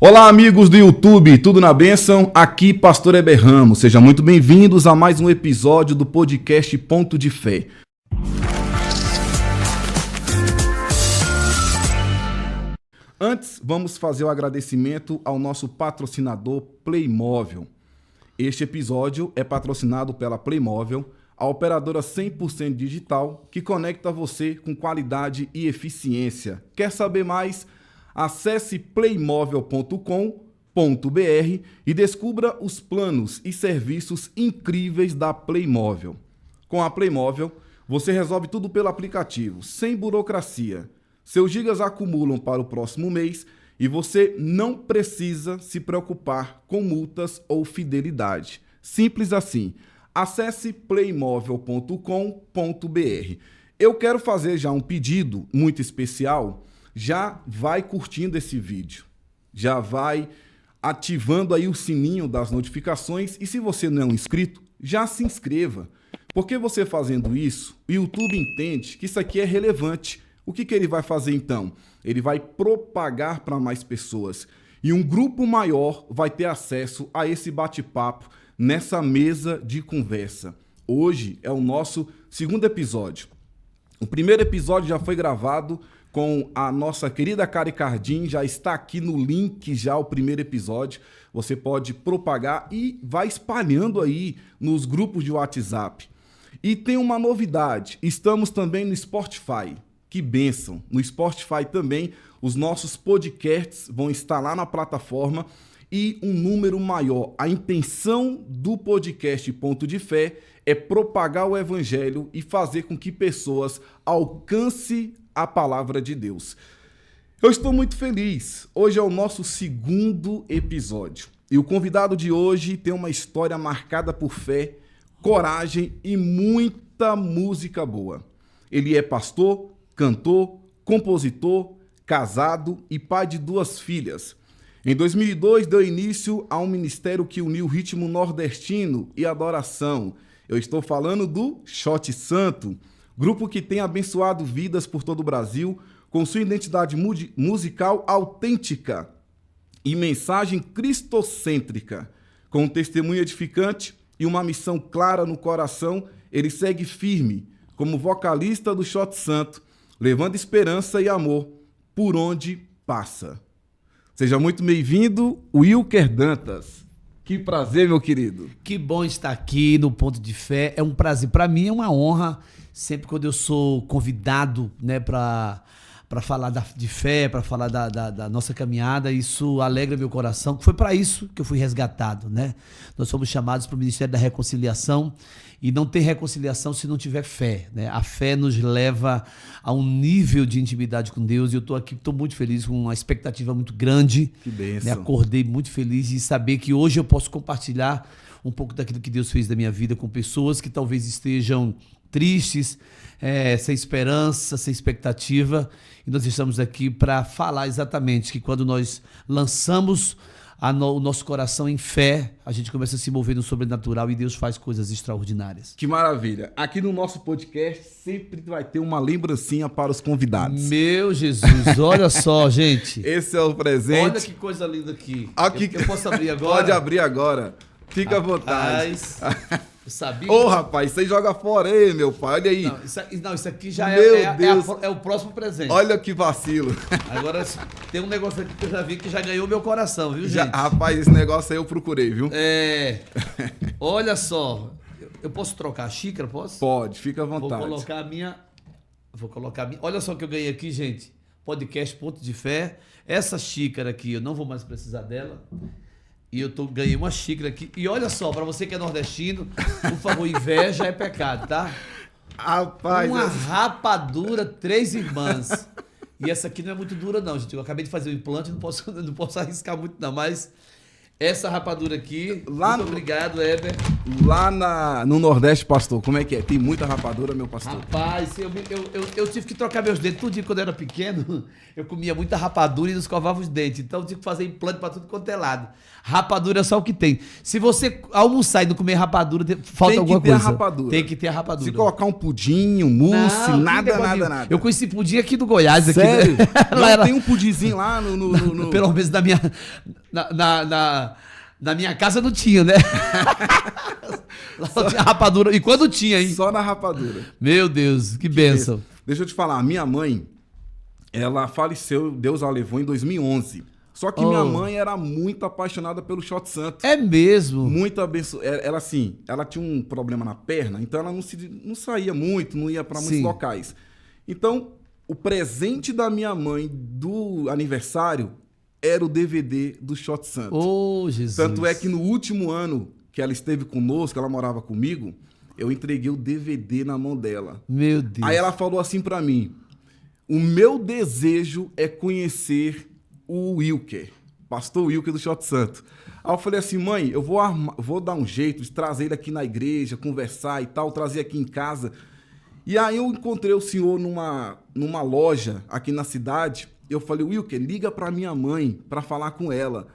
Olá, amigos do YouTube, tudo na bênção? Aqui, Pastor Heber Ramos. Sejam muito bem-vindos a mais um episódio do podcast Ponto de Fé. Antes, vamos fazer o agradecimento ao nosso patrocinador Playmóvel. Este episódio é patrocinado pela Playmóvel, a operadora 100% digital que conecta você com qualidade e eficiência. Quer saber mais? Acesse playmóvel.com.br e descubra os planos e serviços incríveis da Playmóvel. Com a Playmóvel, você resolve tudo pelo aplicativo, sem burocracia. Seus gigas acumulam para o próximo mês e você não precisa se preocupar com multas ou fidelidade. Simples assim. Acesse playmóvel.com.br. Eu quero fazer já um pedido muito especial. Já vai curtindo esse vídeo, já vai ativando aí o sininho das notificações e se você não é um inscrito, já se inscreva. Porque você fazendo isso, o YouTube entende que isso aqui é relevante. O que ele vai fazer então? Ele vai propagar para mais pessoas e um grupo maior vai ter acesso a esse bate-papo nessa mesa de conversa. Hoje é o nosso segundo episódio. O primeiro episódio já foi gravado com a nossa querida Kari Cardim, já está aqui no link já o primeiro episódio. Você pode propagar e vai espalhando aí nos grupos de WhatsApp. E tem uma novidade, estamos também no Spotify. Que bênção! No Spotify também os nossos podcasts vão estar lá na plataforma e um número maior. A intenção do podcast Ponto de Fé é propagar o evangelho e fazer com que pessoas alcancem a palavra de Deus. Eu estou muito feliz. Hoje é o nosso segundo episódio. E o convidado de hoje tem uma história marcada por fé, coragem e muita música boa. Ele é pastor, cantor, compositor, casado e pai de 2 filhas. Em 2002, deu início a um ministério que uniu o ritmo nordestino e adoração. Eu estou falando do Shot Santo, grupo que tem abençoado vidas por todo o Brasil com sua identidade musical autêntica e mensagem cristocêntrica. Com um testemunho edificante e uma missão clara no coração, ele segue firme como vocalista do Shot Santo, levando esperança e amor por onde passa. Seja muito bem-vindo, Wilker Dantas. Que prazer, meu querido. Que bom estar aqui no Ponto de Fé. É um prazer. Para mim é uma honra. Sempre quando eu sou convidado, né, para falar de fé, para falar da nossa caminhada, isso alegra meu coração. Foi para isso que eu fui resgatado, né? Nós somos chamados para o Ministério da Reconciliação e não tem reconciliação se não tiver fé, né? A fé nos leva a um nível de intimidade com Deus e eu estou aqui, estou muito feliz, com uma expectativa muito grande. Que bênção. Né? Acordei muito feliz de saber que hoje eu posso compartilhar um pouco daquilo que Deus fez da minha vida com pessoas que talvez estejam tristes, sem esperança, sem expectativa. E nós estamos aqui para falar exatamente que quando nós lançamos o nosso coração em fé, a gente começa a se mover no sobrenatural e Deus faz coisas extraordinárias. Que maravilha. Aqui no nosso podcast sempre vai ter uma lembrancinha para os convidados. Meu Jesus, olha só, gente. Esse é o presente. Olha que coisa linda aqui. Aqui Eu posso abrir agora? Pode abrir agora. Fica à vontade. Eu sabia. Ô, rapaz, você joga fora aí, meu pai. Olha aí. Não, isso aqui já é o próximo presente. Olha que vacilo. Agora tem um negócio aqui que eu já vi que já ganhou meu coração, viu, gente? Rapaz, esse negócio aí eu procurei, viu? Olha só. Eu posso trocar a xícara, posso? Pode, fica à vontade. Vou colocar a minha. Olha só o que eu ganhei aqui, gente. Podcast Ponto de Fé. Essa xícara aqui, eu não vou mais precisar dela. E eu ganhei uma xícara aqui. E olha só, pra você que é nordestino, por favor, inveja é pecado, tá? Rapaz, uma rapadura 3 irmãs. E essa aqui não é muito dura, não, gente. Eu acabei de fazer o implante, não posso arriscar muito, não. Mas Essa rapadura aqui, Lá muito no- obrigado, Eber. Lá no Nordeste, pastor, como é que é? Tem muita rapadura, meu pastor? Rapaz, eu tive que trocar meus dentes. Tudo dia quando eu era pequeno, eu comia muita rapadura e não escovava os dentes. Então eu tive que fazer implante pra tudo quanto é lado. Rapadura é só o que tem. Se você almoçar e não comer rapadura, falta Tem que alguma ter a coisa. rapadura. Tem que ter a rapadura. Se colocar um pudim, um mousse, Não, que nada, negócio de- nada. Eu conheci pudim aqui do Goiás. Aqui, Sério? né? Não, Lá era- tem um pudinzinho lá no... Pelo menos na minha. Na minha casa não tinha, né? Lá só tinha rapadura. E quando tinha, hein? Só na rapadura. Meu Deus, que bênção. Deixa eu te falar, minha mãe, ela faleceu, Deus a levou em 2011. Só que minha Oh. mãe era muito apaixonada pelo Shot Santo. É mesmo. Muito abençoada. Ela, assim, ela tinha um problema na perna, então ela não saía muito, não ia para muitos Sim. locais. Então, o presente da minha mãe do aniversário era o DVD do Shot Santo. Oh, Jesus. Tanto é que no último ano que ela esteve conosco, ela morava comigo, eu entreguei o DVD na mão dela. Meu Deus. Aí ela falou assim pra mim: o meu desejo é conhecer o Wilker, pastor Wilker do Shot Santo. Aí eu falei assim: mãe, eu vou dar um jeito de trazer ele aqui na igreja, conversar e tal, trazer aqui em casa. E aí eu encontrei o senhor numa loja aqui na cidade. Eu falei: Wilker, liga pra minha mãe pra falar com ela.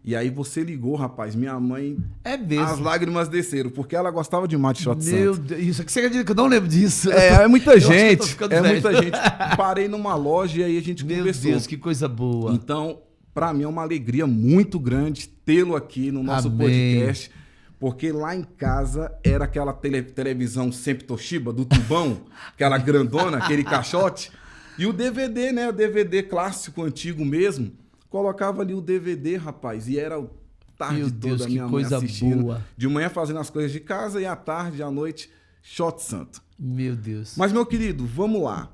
E aí você ligou, rapaz. Minha mãe, É mesmo. as lágrimas desceram, porque ela gostava demais de Shot Meu Santo. Deus. Isso aqui você acredita que eu não lembro disso? É muita Eu acho que eu tô gente. ficando É velho. muita gente. Parei numa loja e aí a gente Meu conversou. Deus, que coisa boa. Então, pra mim é uma alegria muito grande tê-lo aqui no nosso Amém. podcast. Porque lá em casa era aquela televisão sempre Toshiba, do tubão, aquela grandona, aquele caixote. E o DVD, né? O DVD clássico, antigo mesmo. Colocava ali o DVD, rapaz. E era o tarde Meu toda Deus, a que minha mãe coisa assistindo. boa. De manhã fazendo as coisas de casa e à tarde, à noite, Shot Santo. Meu Deus. Mas, meu querido, vamos lá.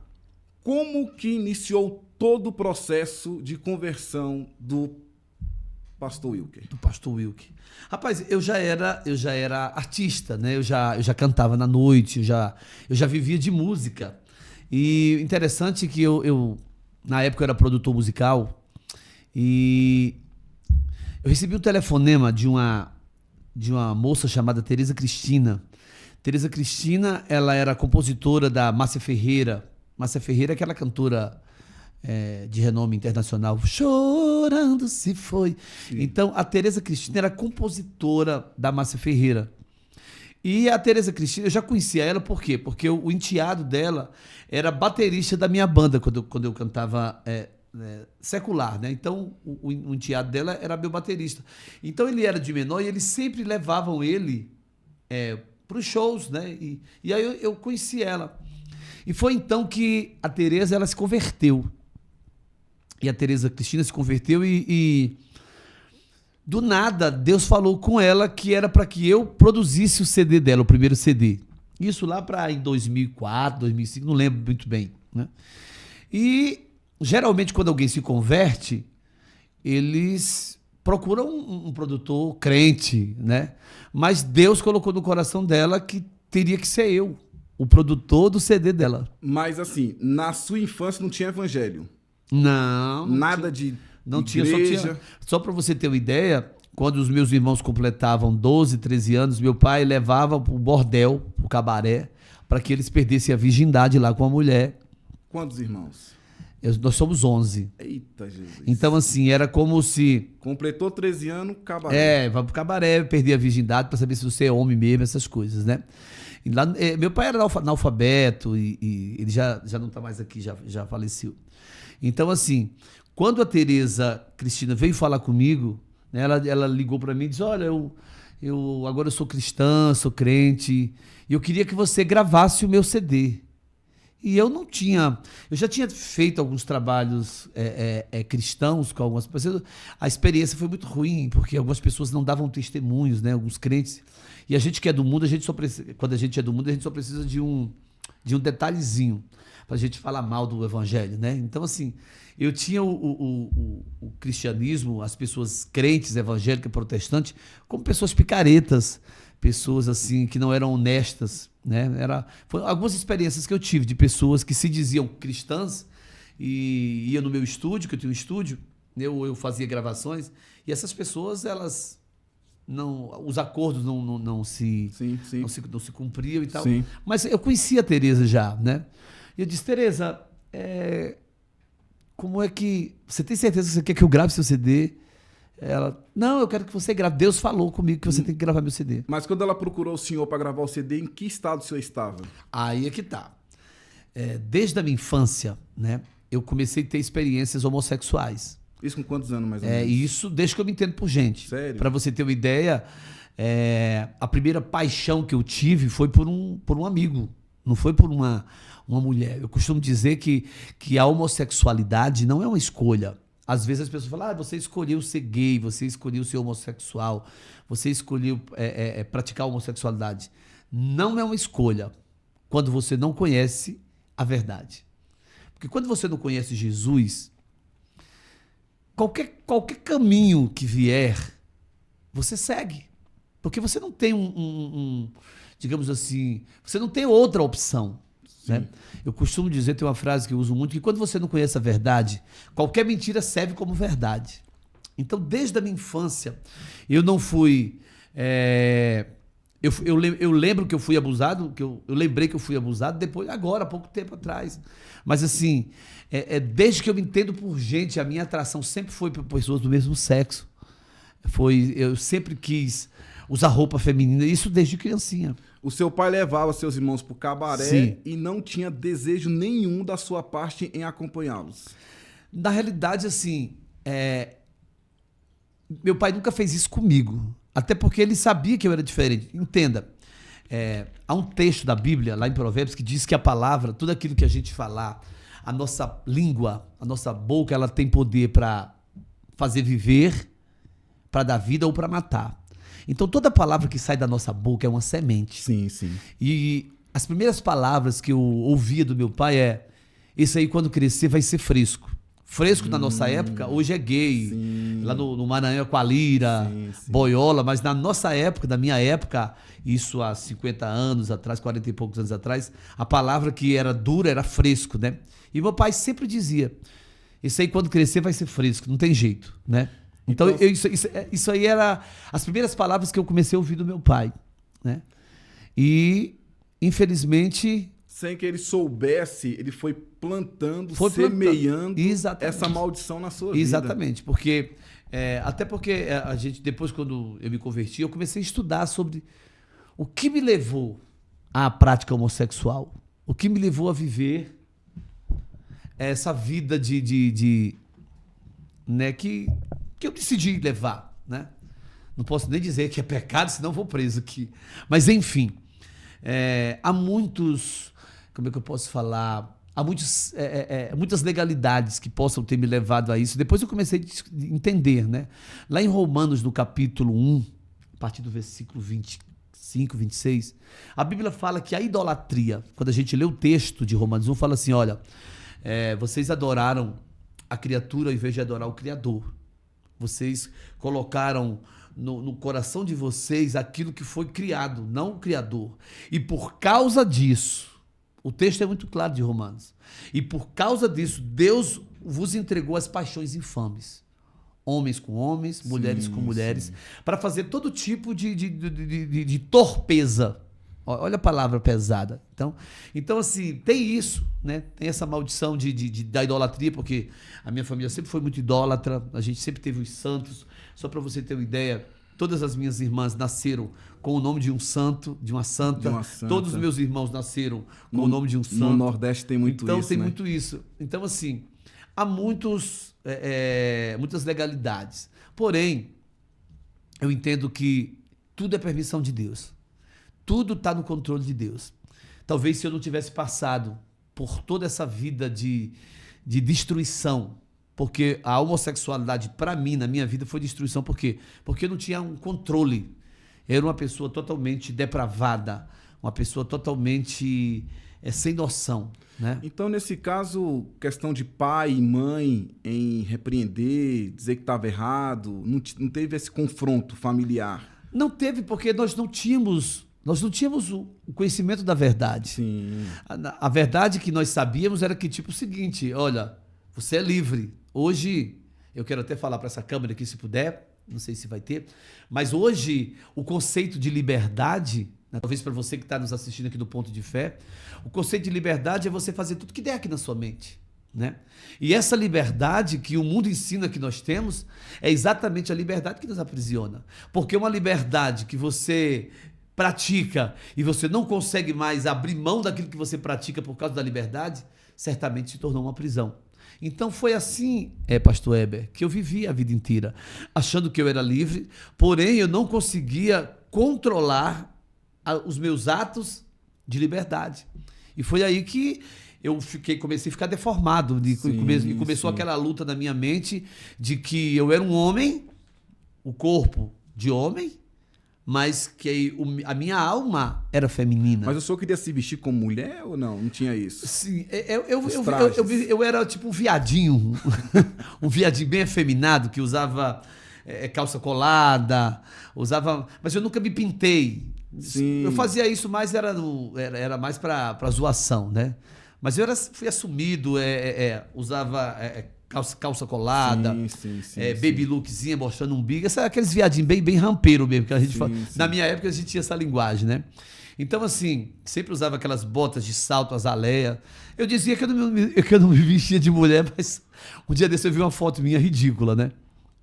Como que iniciou todo o processo de conversão do pastor Wilker? Do pastor Wilker. Rapaz, eu já era artista, né? Eu já cantava na noite, eu já vivia de música. E interessante que na época eu era produtor musical e eu recebi um telefonema de uma moça chamada Tereza Cristina. Tereza Cristina, ela era compositora da Márcia Ferreira. Márcia Ferreira é aquela cantora de renome internacional. Chorando se foi. Sim. Então, a Tereza Cristina era compositora da Márcia Ferreira. E a Tereza Cristina, eu já conhecia ela, por quê? Porque o enteado dela era baterista da minha banda, quando eu cantava secular, né? Então, o enteado dela era meu baterista. Então, ele era de menor e eles sempre levavam ele para os shows, né? E aí eu conheci ela. E foi então que a Tereza, ela se converteu. E a Tereza Cristina se converteu e do nada, Deus falou com ela que era para que eu produzisse o CD dela, o primeiro CD. Isso lá para em 2004, 2005, não lembro muito bem, né? E geralmente quando alguém se converte, eles procuram um produtor crente, né? Mas Deus colocou no coração dela que teria que ser eu, o produtor do CD dela. Mas, assim, na sua infância não tinha evangelho? Não. Nada de Não igreja? tinha, só para você ter uma ideia, quando os meus irmãos completavam 12, 13 anos, meu pai levava pro bordel, pro cabaré, para que eles perdessem a virgindade lá com a mulher. Quantos irmãos? Nós somos 11. Eita, Jesus. Então, assim, era como se... Completou 13 anos, cabaré. vai pro cabaré, perder a virgindade para saber se você é homem mesmo, essas coisas, né? E lá, meu pai era analfabeto e ele já não tá mais aqui, já faleceu. Então, assim, quando a Tereza Cristina veio falar comigo, né, ela ligou para mim e disse: olha, agora eu sou cristã, sou crente, e eu queria que você gravasse o meu CD. E eu já tinha feito alguns trabalhos cristãos com algumas pessoas. A experiência foi muito ruim, porque algumas pessoas não davam testemunhos, né, alguns crentes. E a gente que é do mundo, quando a gente é do mundo, a gente só precisa de um detalhezinho pra gente falar mal do evangelho, né? Então, assim, eu tinha o cristianismo, as pessoas crentes, evangélicas, protestantes, como pessoas picaretas, pessoas, assim, que não eram honestas, né? Foram algumas experiências que eu tive de pessoas que se diziam cristãs e iam no meu estúdio, que eu tinha um estúdio, eu fazia gravações e essas pessoas, elas não, os acordos não se, Sim, sim. não se cumpriam e tal. Sim. Mas eu conhecia a Tereza já, né? E eu disse, Tereza, como é que... Você tem certeza que você quer que eu grave seu CD? Ela, não, eu quero que você grave. Deus falou comigo que você tem que gravar meu CD. Mas quando ela procurou o senhor para gravar o CD, em que estado o senhor estava? Aí é que tá. Desde a minha infância, né? Eu comecei a ter experiências homossexuais. Isso com quantos anos, mais ou menos? Isso desde que eu me entendo por gente. Sério? Pra você ter uma ideia, a primeira paixão que eu tive foi por um amigo. Não foi por uma mulher. Eu costumo dizer que a homossexualidade não é uma escolha. Às vezes as pessoas falam, você escolheu ser gay, você escolheu ser homossexual, você escolheu praticar a homossexualidade. Não é uma escolha quando você não conhece a verdade. Porque quando você não conhece Jesus, qualquer caminho que vier, você segue. Porque você não tem digamos assim, você não tem outra opção. Né? Eu costumo dizer, tem uma frase que eu uso muito, que quando você não conhece a verdade, qualquer mentira serve como verdade. Então, desde a minha infância, eu não fui... Eu lembro que eu fui abusado, eu lembrei que eu fui abusado depois, agora, há pouco tempo atrás. Mas assim, desde que eu me entendo por gente, a minha atração sempre foi por pessoas do mesmo sexo. Eu sempre quis usar roupa feminina, isso desde criancinha. O seu pai levava seus irmãos para o cabaré. Sim. E não tinha desejo nenhum da sua parte em acompanhá-los? Na realidade, assim, meu pai nunca fez isso comigo. Até porque ele sabia que eu era diferente. Entenda, há um texto da Bíblia, lá em Provérbios, que diz que a palavra, tudo aquilo que a gente falar, a nossa língua, a nossa boca, ela tem poder para fazer viver, para dar vida ou para matar. Então, toda palavra que sai da nossa boca é uma semente. Sim, sim. E as primeiras palavras que eu ouvia do meu pai isso aí quando crescer vai ser fresco. Fresco na nossa época, hoje é gay. Sim. Lá no Maranhão é com a lira, sim. Boiola, mas na nossa época, na minha época, isso há 50 anos atrás, 40 e poucos anos atrás, a palavra que era dura era fresco, né? E meu pai sempre dizia, isso aí quando crescer vai ser fresco, não tem jeito, né? Então, isso aí era as primeiras palavras que eu comecei a ouvir do meu pai, né? E, infelizmente... Sem que ele soubesse, ele foi plantando, semeando essa maldição na sua vida. Exatamente, porque... até porque a gente, depois quando eu me converti, eu comecei a estudar sobre o que me levou à prática homossexual, o que me levou a viver essa vida né, que eu decidi levar, né? Não posso nem dizer que é pecado, senão vou preso aqui. Mas, enfim, há muitos... Como é que eu posso falar? Há muitas legalidades que possam ter me levado a isso. Depois eu comecei a entender, né? Lá em Romanos, no capítulo 1, a partir do versículo 25, 26, a Bíblia fala que a idolatria, quando a gente lê o texto de Romanos 1, fala assim, olha, vocês adoraram a criatura ao invés de adorar o Criador. Vocês colocaram no coração de vocês aquilo que foi criado, não o Criador. E por causa disso, o texto é muito claro de Romanos, e por causa disso, Deus vos entregou as paixões infames. Homens com homens, mulheres com mulheres, para fazer todo tipo de torpeza. Olha a palavra pesada. Então, assim, tem isso, né? Tem essa maldição da idolatria, porque a minha família sempre foi muito idólatra, a gente sempre teve os santos. Só para você ter uma ideia, todas as minhas irmãs nasceram com o nome de um santo, de uma santa. Todos os meus irmãos nasceram com o nome de um santo. No Nordeste tem muito isso, Então, tem muito isso. Então, assim, há muitas legalidades. Porém, eu entendo que tudo é permissão de Deus. Tudo está no controle de Deus. Talvez se eu não tivesse passado por toda essa vida de destruição, porque a homossexualidade, para mim, na minha vida, foi destruição. Por quê? Porque eu não tinha um controle. Eu era uma pessoa totalmente depravada, uma pessoa totalmente sem noção, né? Então, nesse caso, questão de pai e mãe em repreender, dizer que estava errado, não teve esse confronto familiar? Não teve, porque nós não tínhamos o conhecimento da verdade. Sim. A verdade que nós sabíamos era que, tipo, o seguinte, olha, você é livre. Hoje Eu quero até falar para essa câmera aqui, se puder. Não sei se vai ter. Mas hoje, o conceito de liberdade, né, talvez para você que está nos assistindo aqui do Ponto de Fé, o conceito de liberdade é você fazer tudo que der aqui na sua mente. Né? E essa liberdade que o mundo ensina que nós temos é exatamente a liberdade que nos aprisiona. Porque uma liberdade que você pratica e você não consegue mais abrir mão daquilo que você pratica por causa da liberdade, certamente se tornou uma prisão. Então foi assim, pastor Heber, que eu vivi a vida inteira, achando que eu era livre, porém eu não conseguia controlar os meus atos de liberdade. E foi aí que eu comecei a ficar deformado, e começou aquela luta na minha mente de que eu era um homem, o corpo de homem, mas que a minha alma era feminina. Mas o senhor queria se vestir como mulher ou não? Não tinha isso? Sim, eu era tipo um viadinho, um viadinho bem afeminado, que usava calça colada, mas eu nunca me pintei. Sim. Eu fazia isso mais, era mais para zoação, né? Mas eu fui assumido, usava calça colada, baby lookzinha, mostrando um umbigo, aqueles viadinhos bem rampeiro mesmo, que a gente fala. Na minha época a gente tinha essa linguagem, né? Então, assim, sempre usava aquelas botas de salto, azaleia. Eu dizia que eu não me vestia de mulher, mas um dia desse eu vi uma foto minha ridícula, né?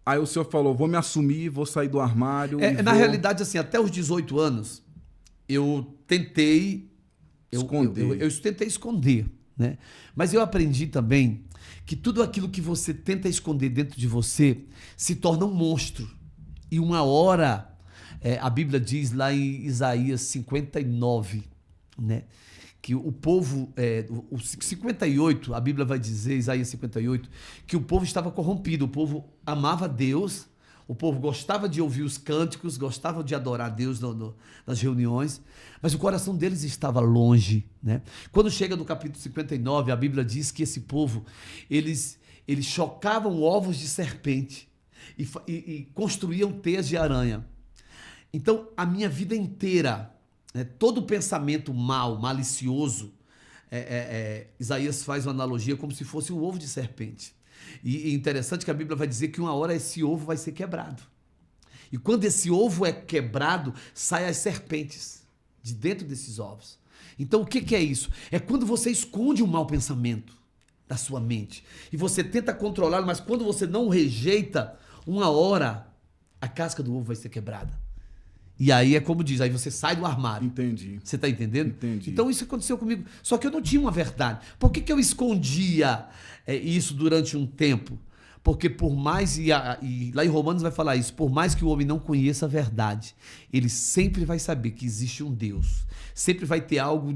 Aí o senhor falou, vou me assumir, vou sair do armário. Na realidade, assim, até os 18 anos, eu tentei esconder. Eu tentei esconder, né? Mas eu aprendi também que tudo aquilo que você tenta esconder dentro de você se torna um monstro. E uma hora, a Bíblia diz lá em Isaías 59, né? Que o povo, o 58, a Bíblia vai dizer, Isaías 58, que o povo estava corrompido, o povo amava Deus, o povo gostava de ouvir os cânticos, gostava de adorar Deus nas reuniões, mas o coração deles estava longe, né? Quando chega no capítulo 59, a Bíblia diz que esse povo, eles chocavam ovos de serpente e construíam teias de aranha. Então, a minha vida inteira, todo pensamento malicioso, Isaías faz uma analogia como se fosse um ovo de serpente. E é interessante que a Bíblia vai dizer que uma hora esse ovo vai ser quebrado. E quando esse ovo é quebrado, saem as serpentes de dentro desses ovos. Então o que é isso? É quando você esconde um mau pensamento da sua mente. E você tenta controlá-lo, mas quando você não o rejeita, uma hora a casca do ovo vai ser quebrada. E aí é como diz, aí você sai do armário. Entendi. Você está entendendo? Entendi. Então isso aconteceu comigo. Só que eu não tinha uma verdade. Por que eu escondia isso durante um tempo? Porque por mais, e lá em Romanos vai falar isso, por mais que o homem não conheça a verdade, ele sempre vai saber que existe um Deus. Sempre vai ter algo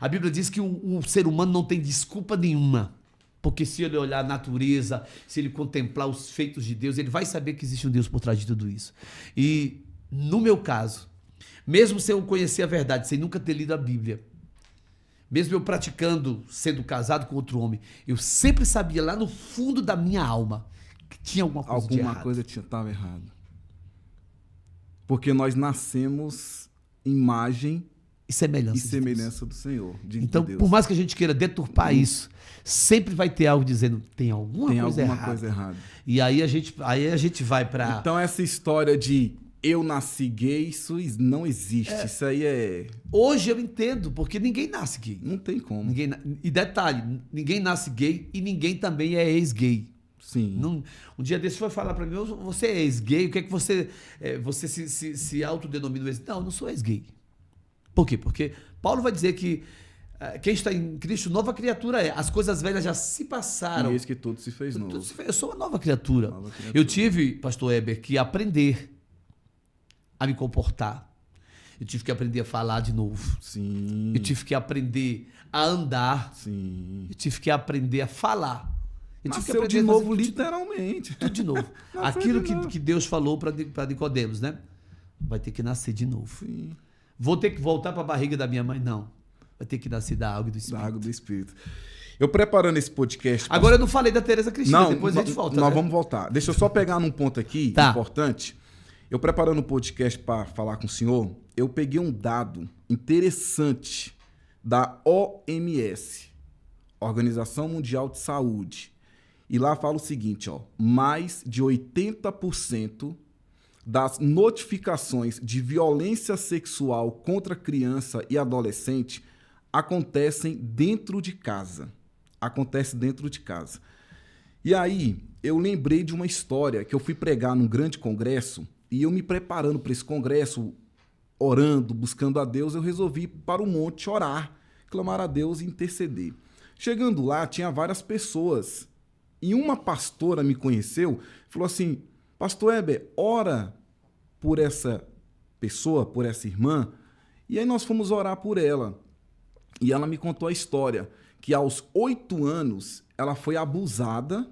a Bíblia diz que o ser humano não tem desculpa nenhuma. Porque se ele olhar a natureza, se ele contemplar os feitos de Deus, ele vai saber que existe um Deus por trás de tudo isso. E no meu caso, mesmo sem eu conhecer a verdade, sem nunca ter lido a Bíblia, mesmo eu praticando, sendo casado com outro homem, eu sempre sabia lá no fundo da minha alma que tinha alguma coisa de errado. Alguma coisa estava errada. Porque nós nascemos imagem e semelhança do Senhor. Então, de Deus. por mais que a gente queira deturpar isso, sempre vai ter algo dizendo tem alguma coisa errada. E aí a gente vai para... Então essa história de eu nasci gay, isso não existe. Isso aí é... Hoje eu entendo, porque ninguém nasce gay. Não tem como. E detalhe, ninguém nasce gay e ninguém também é ex-gay. Sim. Um dia desse foi falar para mim, você é ex-gay? O que é que você se autodenomina ex? Não, eu não sou ex-gay. Por quê? Porque Paulo vai dizer que quem está em Cristo, nova criatura é. As coisas velhas já se passaram. E eis que tudo se fez novo. Eu sou uma nova criatura. Eu tive, pastor Heber, que aprender a me comportar. Eu tive que aprender a falar de novo. Sim. Eu tive que aprender a andar. Sim. Eu tive que aprender a falar. Nasceu de novo, literalmente. Tudo de novo. Aquilo que Deus falou para Nicodemos, né? Vai ter que nascer de novo. Sim. Vou ter que voltar para a barriga da minha mãe? Não. Vai ter que nascer da água e do Espírito. Da água e do Espírito. Eu preparando esse podcast... Agora eu não falei da Tereza Cristina, depois a gente volta. Nós vamos voltar. Deixa eu só pegar num ponto aqui importante. Eu preparando um podcast para falar com o senhor, eu peguei um dado interessante da OMS, Organização Mundial de Saúde. E lá fala o seguinte, ó, mais de 80% das notificações de violência sexual contra criança e adolescente acontecem dentro de casa. Acontece dentro de casa. E aí, eu lembrei de uma história que eu fui pregar num grande congresso e eu me preparando para esse congresso, orando, buscando a Deus, eu resolvi ir para o monte orar, clamar a Deus e interceder. Chegando lá, tinha várias pessoas. E uma pastora me conheceu, falou assim, Pastor Heber, ora por essa pessoa, por essa irmã. E aí nós fomos orar por ela. E ela me contou a história, que aos 8 anos ela foi abusada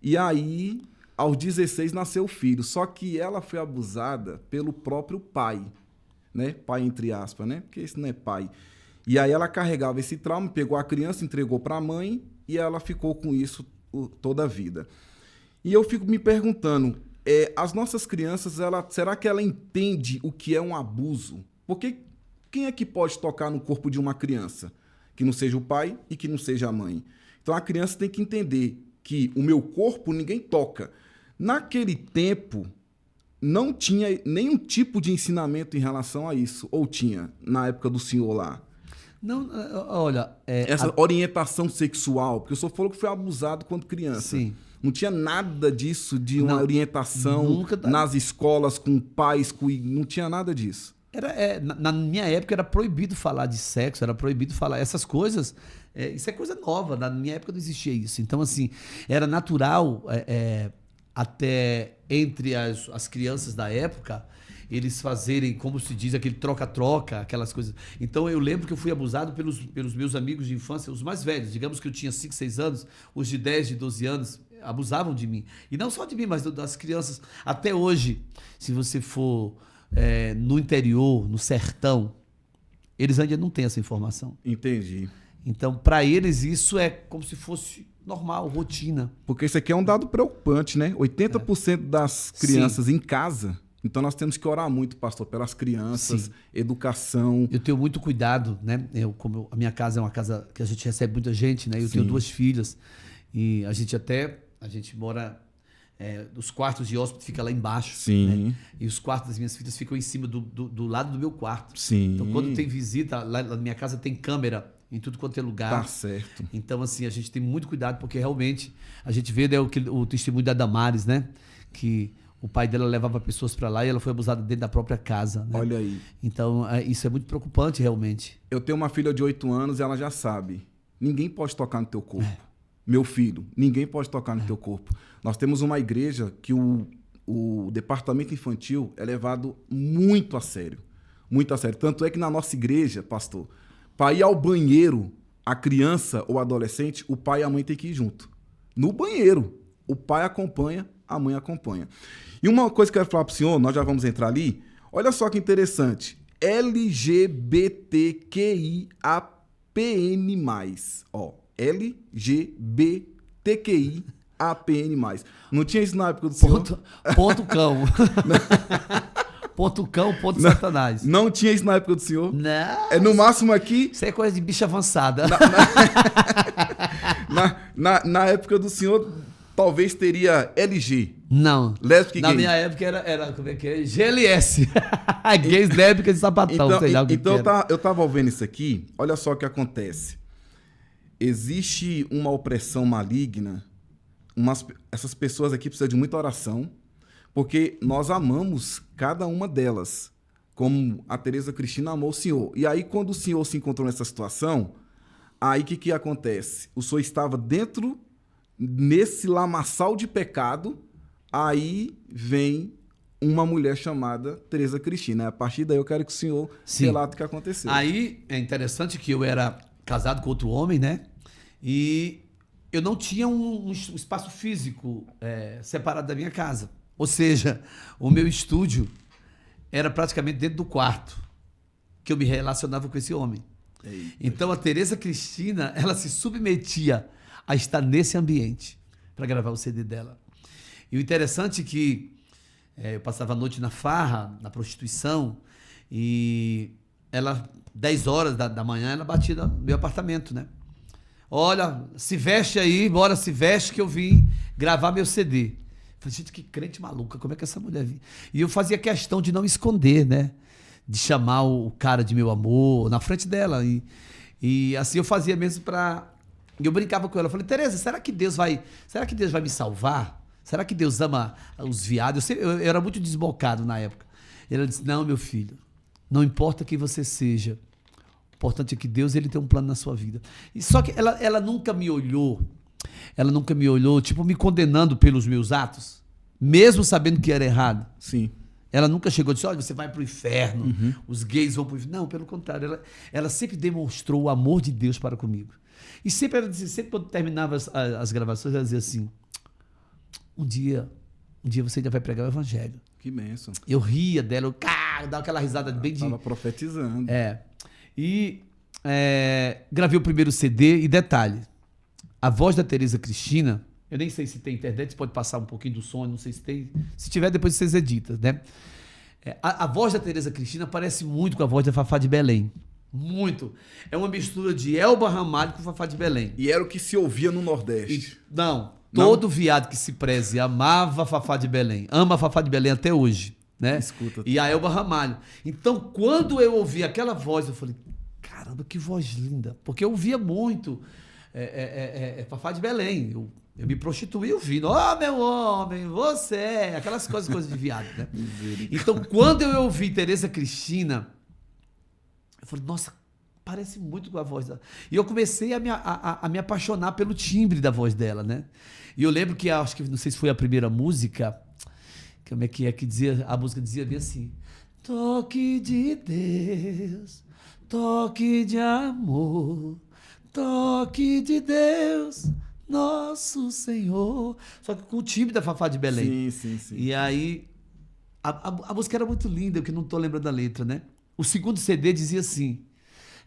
e aí aos 16 nasceu o filho. Só que ela foi abusada pelo próprio pai, né? Pai entre aspas, né? Porque esse não é pai. E aí ela carregava esse trauma, pegou a criança, entregou para a mãe e ela ficou com isso toda a vida. E eu fico me perguntando, as nossas crianças, será que ela entende o que é um abuso? Porque quem é que pode tocar no corpo de uma criança? Que não seja o pai e que não seja a mãe. Então a criança tem que entender que o meu corpo ninguém toca. Naquele tempo, não tinha nenhum tipo de ensinamento em relação a isso. Ou tinha, na época do senhor lá? Não, olha... Essa orientação sexual, porque o senhor falou que foi abusado quando criança. Sim. Não tinha nada disso de uma orientação nas escolas com pais, não tinha nada disso. Na minha época era proibido falar de sexo, era proibido falar essas coisas. Isso é coisa nova, na minha época não existia isso. Então, assim, era natural até entre as crianças da época eles fazerem, como se diz, aquele troca-troca, aquelas coisas. Então, eu lembro que eu fui abusado pelos meus amigos de infância, os mais velhos. Digamos que eu tinha 5, 6 anos, os de 10, de 12 anos abusavam de mim. E não só de mim, mas das crianças. Até hoje, se você for no interior, no sertão, eles ainda não têm essa informação. Entendi. Então, para eles, isso é como se fosse normal, rotina. Porque isso aqui é um dado preocupante, né? 80% das crianças em casa. Então, nós temos que orar muito, pastor, pelas crianças, sim, educação. Eu tenho muito cuidado, né? A minha casa é uma casa que a gente recebe muita gente, né? Eu tenho 2 filhas e a gente mora... os quartos de hóspede ficam lá embaixo. Sim. Né? E os quartos das minhas filhas ficam em cima do lado do meu quarto. Sim. Então, quando tem visita, lá na minha casa tem câmera em tudo quanto é lugar. Tá certo. Então, assim, a gente tem muito cuidado, porque realmente a gente vê, né, o testemunho da Damares, né? Que o pai dela levava pessoas para lá e ela foi abusada dentro da própria casa. Né? Olha aí. Então, isso é muito preocupante, realmente. Eu tenho uma filha de 8 anos e ela já sabe. Ninguém pode tocar no teu corpo. Meu filho, ninguém pode tocar no teu corpo. Nós temos uma igreja que o departamento infantil é levado muito a sério. Muito a sério. Tanto é que na nossa igreja, pastor, para ir ao banheiro, a criança ou adolescente, o pai e a mãe têm que ir junto. No banheiro, o pai acompanha, a mãe acompanha. E uma coisa que eu quero falar para o senhor, nós já vamos entrar ali. Olha só que interessante. LGBTQIAPN+. Ó, LGBTQIAPN+. Não tinha isso na época do senhor? Ponto cão. Ponto cão, ponto satanás. Não tinha isso na época do senhor? Não. No máximo aqui... Isso é coisa de bicha avançada. Na época do senhor, talvez teria LG. Não. Lésbica e gay. Na minha época era como é que é? GLS. Gays, lésbicas e sapatão. Então eu tava vendo isso aqui, olha só o que acontece. Existe uma opressão maligna, essas pessoas aqui precisam de muita oração, porque nós amamos cada uma delas, como a Tereza Cristina amou o senhor. E aí, quando o senhor se encontrou nessa situação, aí o que acontece? O senhor estava nesse lamaçal de pecado, aí vem uma mulher chamada Tereza Cristina. A partir daí eu quero que o senhor relate o que aconteceu. Aí é interessante que eu era casado com outro homem, né? E eu não tinha um espaço físico separado da minha casa. Ou seja, o meu estúdio era praticamente dentro do quarto que eu me relacionava com esse homem. Eita. Então a Tereza Cristina, ela se submetia a estar nesse ambiente para gravar o CD dela. E o interessante é que eu passava a noite na farra, na prostituição, e ela, 10 horas da manhã, ela batia no meu apartamento, né? olha, se veste aí, bora, se veste que eu vim gravar meu CD. Falei, gente, que crente maluca, como é que essa mulher vinha? E eu fazia questão de não esconder, né? De chamar o cara de meu amor na frente dela. E assim eu fazia mesmo pra... Eu brincava com ela, eu falei, Tereza, será que Deus vai me salvar? Será que Deus ama os viados? Eu era muito desbocado na época. Ela disse, não, meu filho, não importa quem você seja, o importante é que Deus ele tem um plano na sua vida. E só que ela nunca me olhou, tipo, me condenando pelos meus atos, mesmo sabendo que era errado. Sim. Ela nunca chegou e disse, olha, você vai pro inferno, os gays vão pro inferno. Não, pelo contrário, ela sempre demonstrou o amor de Deus para comigo. E sempre ela dizia, sempre quando terminava as gravações, ela dizia assim, um dia você ainda vai pregar o evangelho. Que bênção. Eu ria dela, eu dava aquela risada bem de... Estava profetizando. E gravei o primeiro CD e detalhe, a voz da Tereza Cristina, eu nem sei se tem internet, você pode passar um pouquinho do som, não sei se tem, se tiver depois vocês editam, né? A voz da Tereza Cristina parece muito com a voz da Fafá de Belém. Muito. É uma mistura de Elba Ramalho com Fafá de Belém. E era o que se ouvia no Nordeste. Não. Todo viado que se preze amava Fafá de Belém. Ama Fafá de Belém até hoje, né? Escuta. E a Elba Ramalho. Então, quando eu ouvi aquela voz, eu falei, caramba, que voz linda. Porque eu ouvia muito Fafá de Belém. Eu me prostituí ouvindo. Ó, meu homem, você é... Aquelas coisas de viado, né? Então, quando eu ouvi Tereza Cristina, eu falei, nossa, parece muito com a voz dela. E eu comecei a me apaixonar pelo timbre da voz dela, né? E eu lembro que, acho que, não sei se foi a primeira música, como é que dizia, a música dizia bem assim, toque de Deus, toque de amor, toque de Deus, nosso Senhor. Só que com o timbre da Fafá de Belém. Sim. E aí, a música era muito linda, eu que não tô lembrando da letra, né? O segundo CD dizia assim,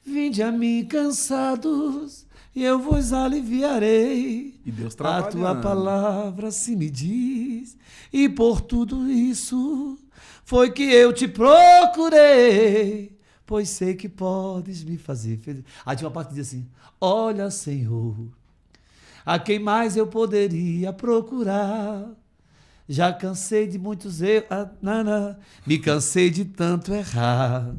vinde a mim cansados, e eu vos aliviarei. E Deus A trabalhando. tua palavra se me diz, e por tudo isso foi que eu te procurei, pois sei que podes me fazer feliz. Aí tinha uma parte que dizia assim, olha, Senhor, a quem mais eu poderia procurar? Já cansei de muitos erros, me cansei de tanto errar.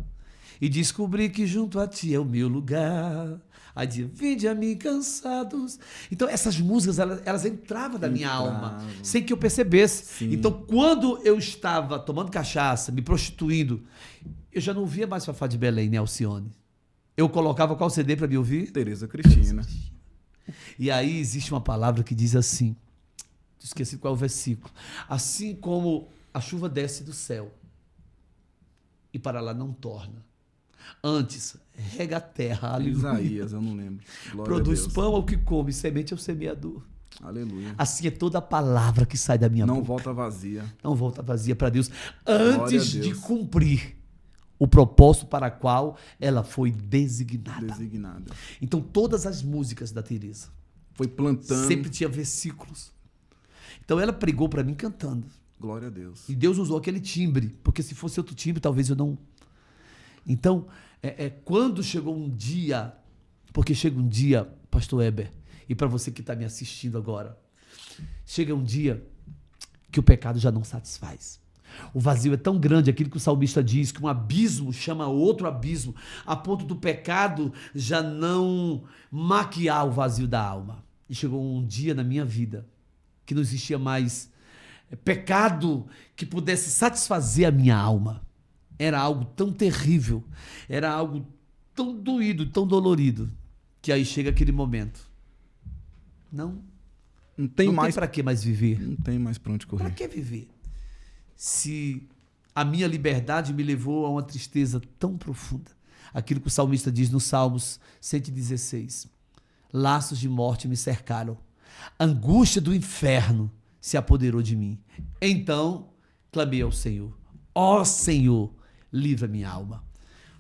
E descobri que junto a ti é o meu lugar. Aí dizia, vinde a mim cansados. Então essas músicas, elas entravam da minha alma, sem que eu percebesse. Sim. Então quando eu estava tomando cachaça, me prostituindo, eu já não ouvia mais Fafá de Belém, né, Alcione? Eu colocava qual CD para me ouvir? Tereza Cristina. E aí existe uma palavra que diz assim, esqueci qual é o versículo, assim como a chuva desce do céu e para lá não torna, antes rega a terra, aleluia. Isaías, eu não lembro. Glória Produz a Deus. pão ao que come, semente ao semeador. Aleluia. Assim é toda a palavra que sai da minha Não boca. volta vazia. Não volta vazia para Deus, Glória antes a Deus. de cumprir o propósito para qual ela foi designada. Então todas as músicas da Tereza Foi plantando. sempre tinha versículos. Então ela pregou para mim cantando. Glória a Deus. E Deus usou aquele timbre, porque se fosse outro timbre, talvez eu não... Então, quando chegou um dia, porque chega um dia, pastor Heber, e para você que está me assistindo agora, chega um dia que o pecado já não satisfaz. O vazio é tão grande, aquilo que o salmista diz, que um abismo chama outro abismo, a ponto do pecado já não maquiar o vazio da alma. E chegou um dia na minha vida que não existia mais pecado que pudesse satisfazer a minha alma. Era algo tão terrível, era algo tão doído, tão dolorido, que aí chega aquele momento. Não tem para que mais viver? Não tem mais para onde correr. Para que viver? Se a minha liberdade me levou a uma tristeza tão profunda. Aquilo que o salmista diz no Salmos 116. Laços de morte me cercaram. Angústia do inferno se apoderou de mim. Então, clamei ao Senhor. Ó Senhor, livra minha alma.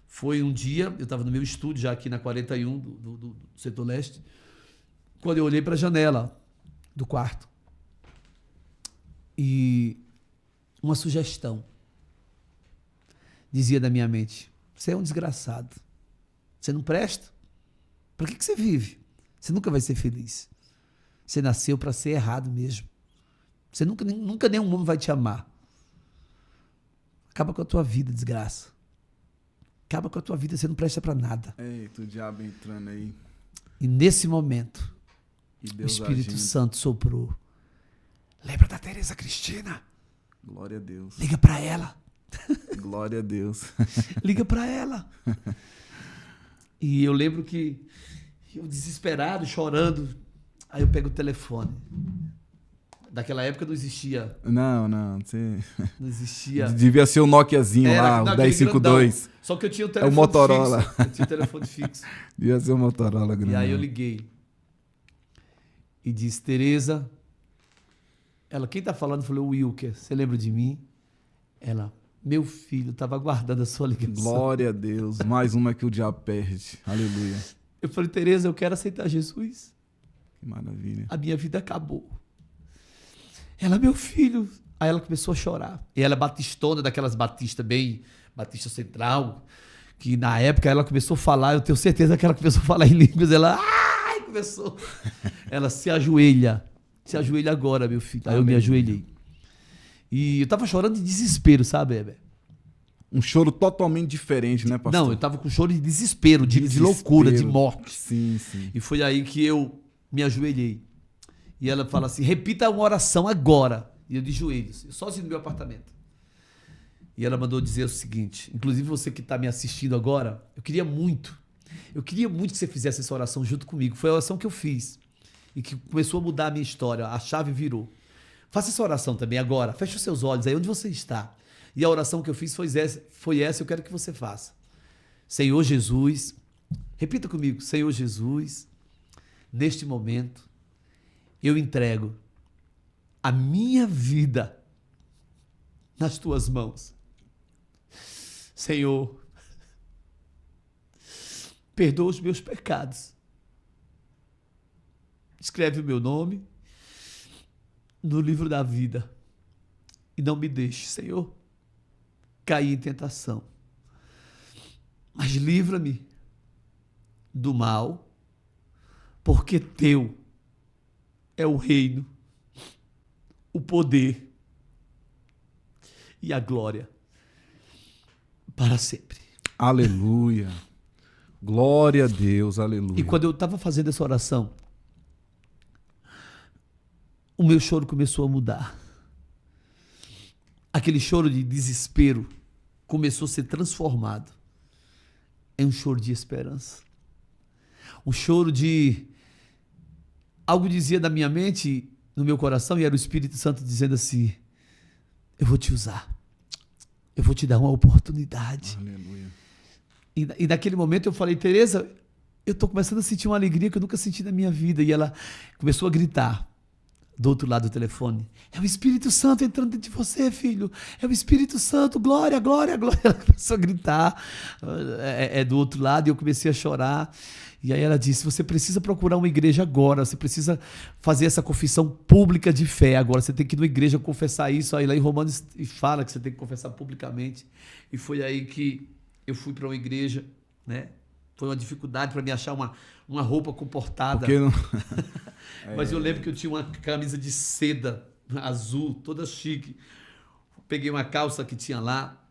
Foi um dia, eu estava no meu estúdio, já aqui na 41 do setor leste, quando eu olhei para a janela do quarto. E uma sugestão dizia da minha mente, você é um desgraçado. Você não presta? Para que você vive? Você nunca vai ser feliz. Você nasceu para ser errado mesmo. Você nunca nenhum homem vai te amar. Acaba com a tua vida, desgraça. Acaba com a tua vida, você não presta para nada. Eita, o diabo entrando aí. E nesse momento, o Espírito Santo soprou. Lembra da Tereza Cristina? Glória a Deus. Liga para ela. Glória a Deus. Liga para ela. E eu lembro que eu desesperado, chorando, aí eu pego o telefone. Daquela época não existia. Não. Não existia. Devia ser o Nokiazinho lá, o 1052. Grandão. Só que eu tinha o É telefone o Motorola. fixo. Eu tinha o telefone fixo. Devia ser o Motorola grandão. E aí eu liguei. E disse, Tereza. Ela, quem tá falando? Eu falei, o Wilker. Você lembra de mim? Ela, meu filho, estava aguardando a sua ligação. Glória a Deus. Mais uma que o diabo perde. Aleluia. Eu falei, Tereza, eu quero aceitar Jesus. Que maravilha. A minha vida acabou. Ela, meu filho. Aí ela começou a chorar. E ela é batistona, daquelas batistas bem... Batista Central. Que na época ela começou a falar, eu tenho certeza que ela começou a falar em línguas. Ela, começou. Ela se ajoelha. Se ajoelha agora, meu filho. Aí eu me ajoelhei. E eu tava chorando de desespero, sabe, Heber? Um choro totalmente diferente, né, pastor? Não, eu tava com choro de desespero, de loucura, de morte. Sim. E foi aí que eu me ajoelhei. E ela fala assim, repita uma oração agora. E eu de joelhos, sozinho no meu apartamento. E ela mandou dizer o seguinte, inclusive você que está me assistindo agora, eu queria muito que você fizesse essa oração junto comigo. Foi a oração que eu fiz e que começou a mudar a minha história, a chave virou. Faça essa oração também agora, feche os seus olhos aí onde você está. E a oração que eu fiz foi essa, eu quero que você faça. Senhor Jesus, repita comigo, Senhor Jesus, neste momento, eu entrego a minha vida nas tuas mãos. Senhor, perdoa os meus pecados. Escreve o meu nome no livro da vida. E não me deixe, Senhor, cair em tentação. Mas livra-me do mal, porque teu é o reino, o poder e a glória para sempre. Aleluia. Glória a Deus, aleluia. E quando eu estava fazendo essa oração, o meu choro começou a mudar. Aquele choro de desespero começou a ser transformado em um choro de esperança. Um choro de... Algo dizia da minha mente, no meu coração, e era o Espírito Santo dizendo assim, eu vou te usar. Eu vou te dar uma oportunidade. Aleluia. E naquele momento eu falei, Tereza, eu estou começando a sentir uma alegria que eu nunca senti na minha vida. E ela começou a gritar do outro lado do telefone. É o Espírito Santo entrando dentro de você, filho. É o Espírito Santo, glória, glória, glória. Ela começou a gritar do outro lado e eu comecei a chorar. E aí ela disse, você precisa procurar uma igreja agora, você precisa fazer essa confissão pública de fé agora, você tem que ir numa igreja confessar isso. Aí lá em Romanos fala que você tem que confessar publicamente. E foi aí que eu fui para uma igreja, né? Foi uma dificuldade para me achar uma roupa comportada. Porque não... Mas eu lembro que eu tinha uma camisa de seda azul, toda chique. Peguei uma calça que tinha lá,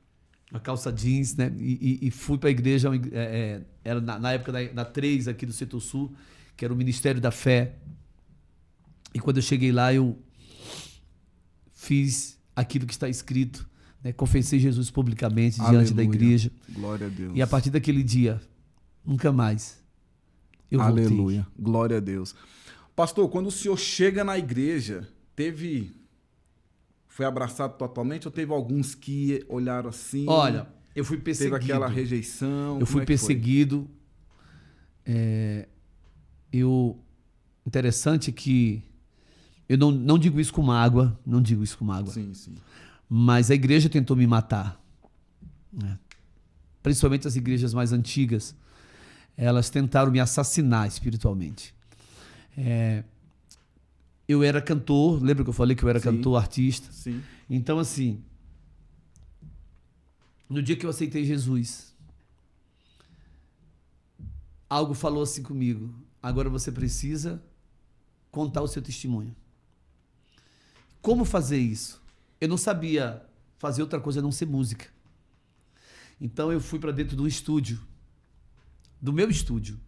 uma calça jeans, né? E fui para a igreja, era na época da 3 aqui do Setor Sul, que era o Ministério da Fé. E quando eu cheguei lá, eu fiz aquilo que está escrito, né? Confessei Jesus publicamente diante da igreja. Glória a Deus. E a partir daquele dia, nunca mais eu voltei. Aleluia. Glória a Deus. Pastor, quando o senhor chega na igreja, foi abraçado totalmente ou teve alguns que olharam assim? Olha, eu fui perseguido. Teve aquela rejeição? Eu fui perseguido. Interessante que eu não digo isso com mágoa, Sim, sim. Mas a igreja tentou me matar, né? Principalmente as igrejas mais antigas. Elas tentaram me assassinar espiritualmente. Eu era cantor, lembra que eu falei que eu era cantor, artista? Sim. Então, assim, no dia que eu aceitei Jesus, algo falou assim comigo, agora você precisa contar o seu testemunho. Como fazer isso? Eu não sabia fazer outra coisa a não ser música. Então eu fui para dentro do estúdio, do meu estúdio,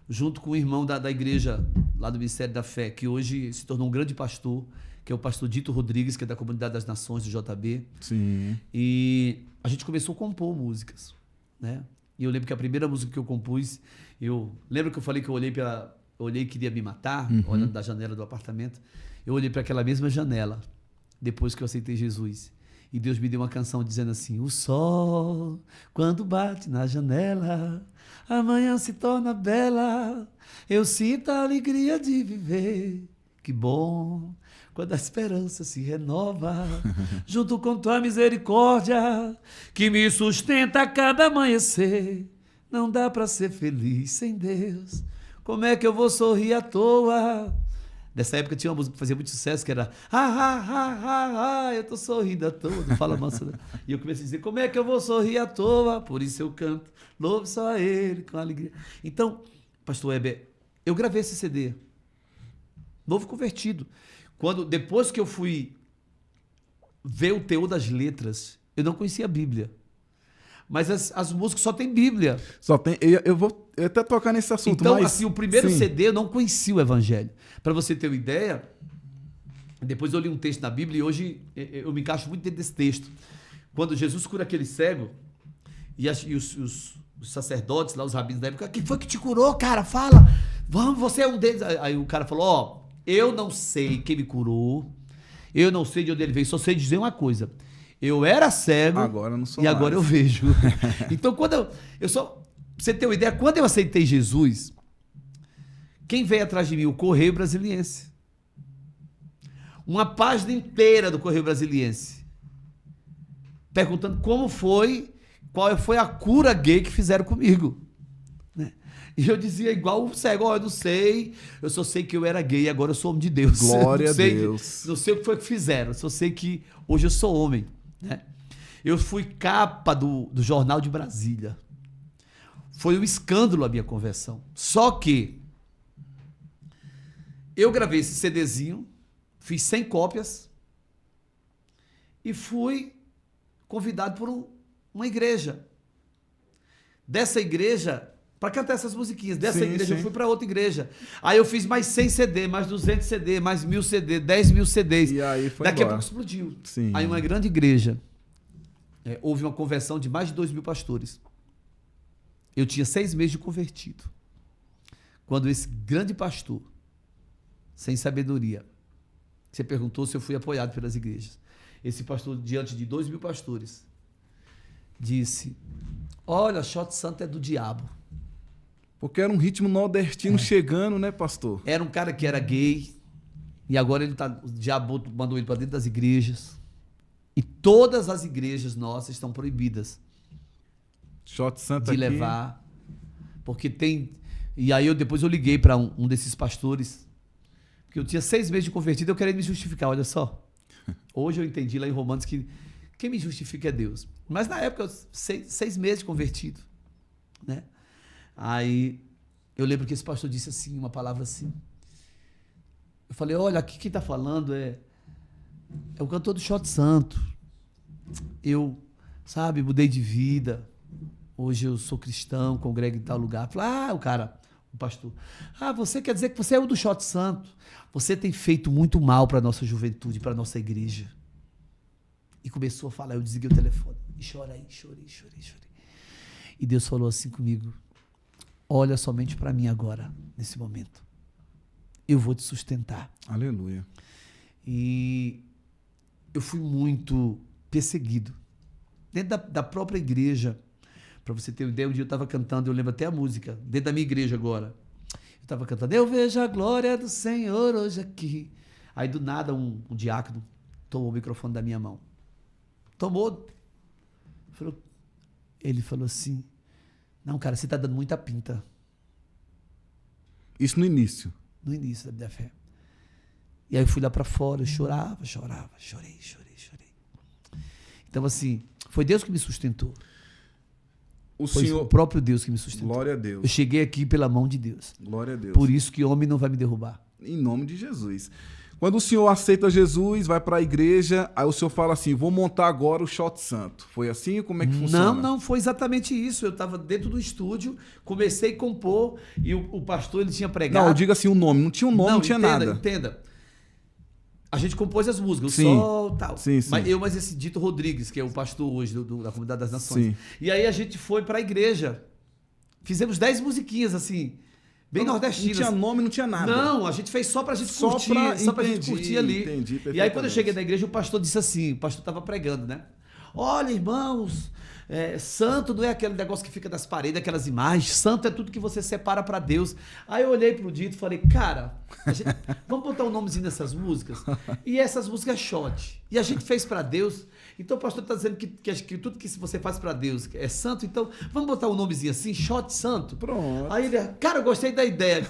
junto com o irmão da igreja, lá do Ministério da Fé, que hoje se tornou um grande pastor, que é o pastor Dito Rodrigues, que é da Comunidade das Nações, do JB. Sim. E a gente começou a compor músicas, né? E eu lembro que a primeira música que eu compus, lembro que eu falei que eu olhei e queria me matar, olhando da janela do apartamento. Eu olhei para aquela mesma janela, depois que eu aceitei Jesus. E Deus me deu uma canção dizendo assim: o sol, quando bate na janela, amanhã se torna bela, eu sinto a alegria de viver. Que bom, quando a esperança se renova, junto com tua misericórdia, que me sustenta a cada amanhecer. Não dá para ser feliz sem Deus, como é que eu vou sorrir à toa? Nessa época tinha uma música que fazia muito sucesso, que era eu tô sorrindo à toa, não fala mansa. E eu comecei a dizer, como é que eu vou sorrir à toa? Por isso eu canto, louvo só a Ele com alegria. Então, pastor Heber, eu gravei esse CD, Novo Convertido. Depois que eu fui ver o teor das letras, eu não conhecia a Bíblia. Mas as músicas só tem Bíblia. Só tem. Eu vou até tocar nesse assunto. Então, mas, assim, o primeiro sim. CD eu não conhecia o Evangelho. Para você ter uma ideia, depois eu li um texto na Bíblia e hoje eu me encaixo muito dentro desse texto. Quando Jesus cura aquele cego e os sacerdotes lá, os rabinos da época, quem foi que te curou, cara? Fala. Vamos, você é um deles. Aí o cara falou, eu não sei quem me curou, eu não sei de onde ele veio, só sei dizer uma coisa. Eu era cego agora não sou e mais. agora eu vejo. Então, pra você ter uma ideia, quando eu aceitei Jesus, quem veio atrás de mim? O Correio Brasiliense. Uma página inteira do Correio Brasiliense. Perguntando qual foi a cura gay que fizeram comigo. Né? E eu dizia igual o cego, eu não sei, eu só sei que eu era gay e agora eu sou homem de Deus. Glória a Deus. Não sei o que foi que fizeram, só sei que hoje eu sou homem. Né? Eu fui capa do Jornal de Brasília. Foi um escândalo a minha conversão. Só que eu gravei esse CDzinho, fiz 100 cópias e fui convidado por uma igreja. Dessa igreja, para cantar essas musiquinhas, dessa igreja eu fui para outra igreja. Aí eu fiz mais 100 CD, mais 200 CD, mais 1000 CD, 10.000 CDs. E aí foi Daqui embora. a pouco explodiu. Sim. Aí uma grande igreja, houve uma conversão de mais de 2.000 pastores. Eu tinha 6 meses de convertido. Quando esse grande pastor, sem sabedoria, você perguntou se eu fui apoiado pelas igrejas. Esse pastor, diante de 2.000 pastores, disse, olha, Shot Santo é do diabo. Porque era um ritmo nordestino chegando, né, pastor? Era um cara que era gay, e agora o diabo mandou ele para dentro das igrejas. E todas as igrejas nossas estão proibidas Shot Santo de aqui. levar, porque tem... E aí depois eu liguei para um desses pastores, porque eu tinha 6 meses de convertido, eu queria me justificar, olha só. Hoje eu entendi lá em Romanos que quem me justifica é Deus. Mas na época, 6 meses de convertido, né? Aí eu lembro que esse pastor disse assim, uma palavra assim. Eu falei, olha, aqui quem está falando é o cantor do Shot Santo. Eu, mudei de vida. Hoje eu sou cristão, congrego em tal lugar. Falei, o pastor, você quer dizer que você é o do Shot Santo. Você tem feito muito mal para a nossa juventude, para a nossa igreja. E começou a falar, eu desliguei o telefone. E chorei. E Deus falou assim comigo, olha somente para mim agora, nesse momento. Eu vou te sustentar. Aleluia. E eu fui muito perseguido. Dentro da própria igreja, para você ter uma ideia, um dia eu estava cantando, eu lembro até a música, dentro da minha igreja agora. Eu estava cantando, eu vejo a glória do Senhor hoje aqui. Aí do nada um diácono tomou o microfone da minha mão. Tomou. Ele falou assim, não, cara, você está dando muita pinta. Isso no início? No início da minha fé. E aí eu fui lá para fora, eu chorava, chorei. Então assim, foi Deus que me sustentou. Foi senhor... o próprio Deus que me sustentou. Glória a Deus. Eu cheguei aqui pela mão de Deus. Glória a Deus. Por isso que homem não vai me derrubar. Em nome de Jesus. Quando o senhor aceita Jesus, vai para a igreja, aí o senhor fala assim, vou montar agora o Shot Santo. Foi assim? Como é que funciona? Não, foi exatamente isso. Eu estava dentro do estúdio, comecei a compor e o pastor ele tinha pregado. Não, eu digo assim o nome. Não tinha um nome, não tinha entenda, nada. Entenda. A gente compôs as músicas, Sim. o sol tal. Sim, sim. Mas esse Dito Rodrigues, que é o pastor hoje da Comunidade das Nações. Sim. E aí a gente foi para a igreja. Fizemos 10 musiquinhas, assim, bem nordestinas. Não tinha nome, não tinha nada. Não, a gente fez só pra gente Só curtir. pra- Pra gente entendi, curtir ali. entendi E aí quando perfeitamente. eu cheguei na igreja, o pastor disse assim, o pastor estava pregando, né? Olha, irmãos, santo não é aquele negócio que fica nas paredes, aquelas imagens. Santo é tudo que você separa pra Deus. Aí eu olhei pro Dito e falei, cara, vamos botar um nomezinho nessas músicas? E essas músicas é shot. E a gente fez pra Deus. Então o pastor tá dizendo que tudo que você faz pra Deus é santo. Então vamos botar um nomezinho assim, Shot Santo? Pronto. Aí ele, cara, eu gostei da ideia.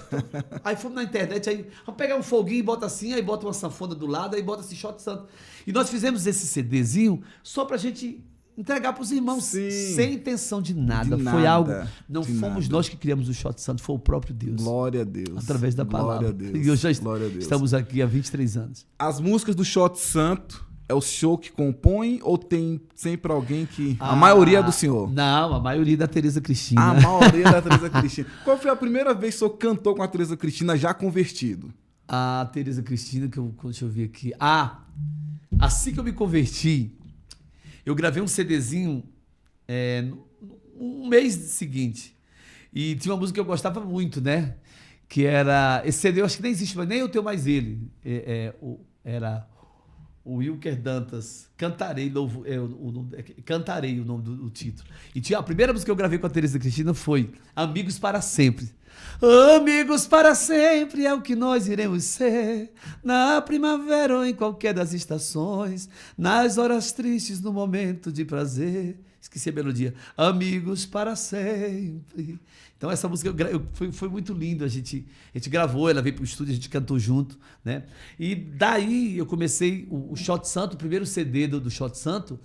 Aí fomos na internet, aí vamos pegar um foguinho e bota assim, aí bota uma sanfona do lado, aí bota assim, Shot Santo. E nós fizemos esse CDzinho só pra gente entregar pros irmãos, Sim. sem intenção de nada. De Foi nada, algo, não de fomos nada. nós que criamos o Shot Santo, foi o próprio Deus. Glória a Deus. Através da palavra. Glória a Deus. E hoje já Glória a Deus. estamos aqui há 23 anos. As músicas do Shot Santo é o senhor que compõe ou tem sempre alguém que... A maioria é do senhor? Não, a maioria da Tereza Cristina. A maioria da Tereza Cristina. Qual foi a primeira vez que o senhor cantou com a Tereza Cristina já convertido? A Tereza Cristina, deixa eu ver aqui. Assim que eu me converti, eu gravei um CDzinho um mês seguinte. E tinha uma música que eu gostava muito, né? Que era... Esse CD eu acho que nem existe, mas nem eu tenho mais ele. Era o Wilker Dantas. Cantarei, Cantarei o nome do título. E a primeira música que eu gravei com a Tereza Cristina foi Amigos para Sempre. Amigos para sempre é o que nós iremos ser, na primavera ou em qualquer das estações, nas horas tristes, no momento de prazer. Esqueci a melodia. Amigos para sempre. Então essa música foi muito lindo. A gente gravou, ela veio pro estúdio, a gente cantou junto, né? E daí eu comecei o Shot Santo, o primeiro CD do Shot Santo.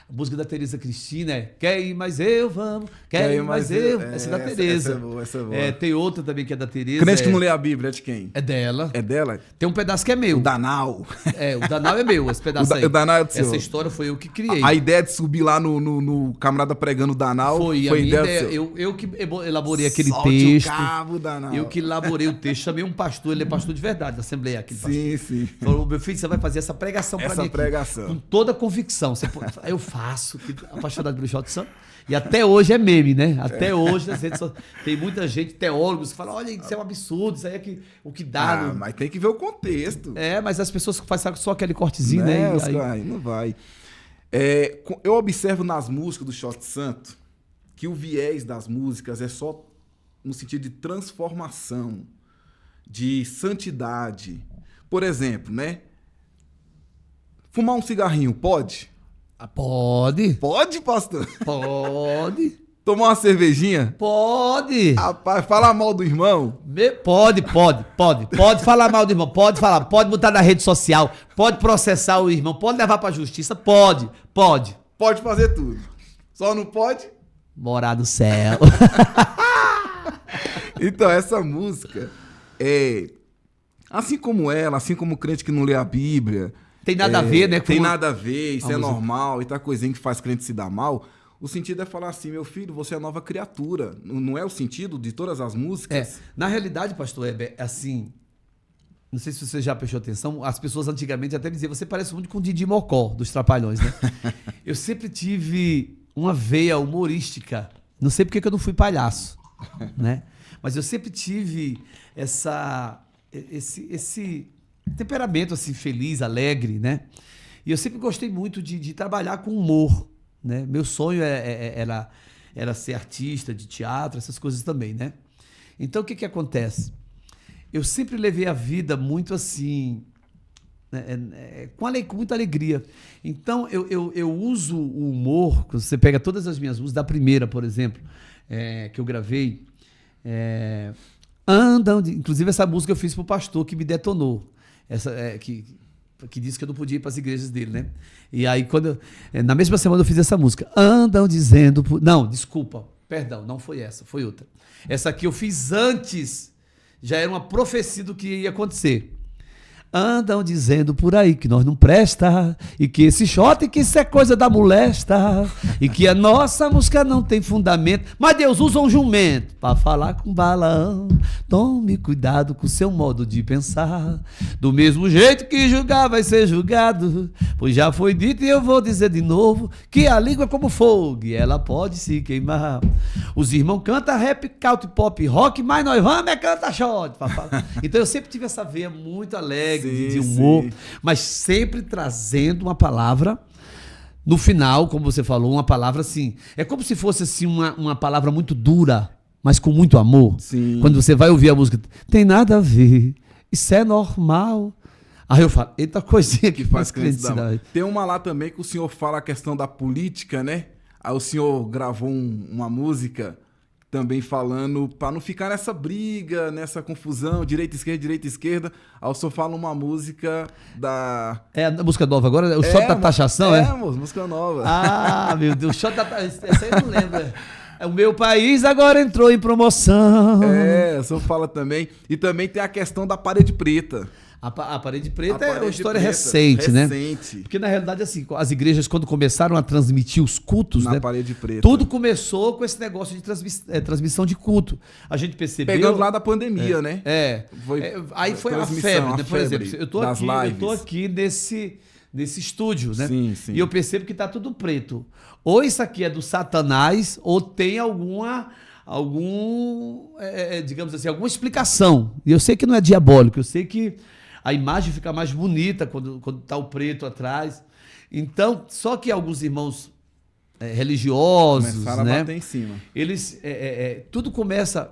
A música da Tereza Cristina é Quer ir mais eu, vamos, quer ir mais eu. Essa é da Tereza. Essa é boa, essa é boa. Tem outra também que é da Tereza. Crente que não lê a Bíblia, é de quem? É dela. É dela? Tem um pedaço que é meu. O Danal. O Danal é meu, esse pedaço aí. O Danal é do senhor. Essa história foi eu que criei. A ideia de subir lá no camarada pregando o Danal Foi a minha ideia. Eu que elaborei aquele Solte texto. o cabo, Danal. Eu que elaborei o texto. Chamei um pastor, ele é pastor de verdade, da Assembleia aqui. Sim, sim. Falou, meu filho, você vai fazer essa pregação pra Essa mim aqui, pregação. com toda a convicção. Aí eu faço, apaixonado pelo Shot Santo. E até hoje é meme, né? Até hoje nas redes sociais. Tem muita gente, teólogos, que falam, olha, isso é um absurdo, isso aí é o que dá. Mas tem que ver o contexto. Mas as pessoas fazem só aquele cortezinho, né? né? Aí não vai. Eu observo nas músicas do Shot Santo que o viés das músicas é só no sentido de transformação, de santidade. Por exemplo, né? Fumar um cigarrinho, pode? Pode. Pode, pastor? Pode. Tomar uma cervejinha? Pode. Rapaz, falar mal do irmão? Pode. Pode falar mal do irmão, pode falar, pode botar na rede social, pode processar o irmão, pode levar pra justiça, pode. Pode fazer tudo. Só não pode? Morar no céu. Então, essa música assim como ela, assim como o crente que não lê a Bíblia... Tem nada a ver, né? Tem nada a ver, isso é música. normal, e tá coisinha que faz crente se dar mal. O sentido é falar assim, meu filho, você é nova criatura. Não é o sentido de todas as músicas? Na realidade, pastor Heber, assim... Não sei se você já prestou atenção, as pessoas antigamente até diziam, você parece muito com o Didi Mocó, dos Trapalhões, né? Eu sempre tive uma veia humorística. Não sei porque que eu não fui palhaço, né? Mas eu sempre tive esse temperamento assim, feliz, alegre, né? E eu sempre gostei muito de trabalhar com humor, né? Meu sonho era ser artista de teatro, essas coisas também, né? Então, o que acontece? Eu sempre levei a vida muito assim, com muita alegria. Então, eu uso o humor, quando você pega todas as minhas músicas, da primeira, por exemplo, que eu gravei, inclusive essa música eu fiz pro pastor que me detonou, que disse que eu não podia ir para as igrejas dele, né? E aí, na mesma semana eu fiz essa música, andam dizendo... Não, desculpa. Perdão, não foi essa, foi outra. Essa aqui eu fiz antes, já era uma profecia do que ia acontecer. Andam dizendo por aí que nós não presta, e que esse shot, que isso é coisa da molesta, e que a nossa música não tem fundamento. Mas Deus usa um jumento para falar com Balaão. Tome cuidado com o seu modo de pensar. Do mesmo jeito que julgar vai ser julgado, pois já foi dito e eu vou dizer de novo, que a língua é como fogo e ela pode se queimar. Os irmãos cantam rap, country, pop, rock, mas nós vamos cantar shot. Então eu sempre tive essa veia muito alegre, de humor, mas sempre trazendo uma palavra no final, como você falou, uma palavra assim, é como se fosse assim uma palavra muito dura, mas com muito amor. Sim. Quando você vai ouvir a música, tem nada a ver, isso é normal. Aí eu falo, eita coisinha que faz crente se dar. Tem uma lá também que o senhor fala a questão da política, né? Aí o senhor gravou uma música também falando, para não ficar nessa briga, nessa confusão, direita, esquerda. Aí o senhor fala uma música da... É a música nova agora? O shot da taxação, é? É, moço, música nova. Ah, meu Deus, o shot da taxação, essa aí eu não lembro. O meu país agora entrou em promoção. É, o senhor fala também. E também tem a questão da parede preta. A parede preta é uma história recente, né? Porque, na realidade, assim, as igrejas, quando começaram a transmitir os cultos, na né? parede preta. Tudo começou com esse negócio de transmissão de culto. A gente percebeu... Pegando lá da pandemia, né? Aí foi a febre, né? Por exemplo, eu tô aqui nesse estúdio, né? Sim, sim. E eu percebo que tá tudo preto. Ou isso aqui é do Satanás, ou tem digamos assim, alguma explicação. E eu sei que não é diabólico, eu sei que a imagem fica mais bonita quando tá o preto atrás. Então, só que alguns irmãos religiosos, começaram a bater em cima. Eles, tudo começa,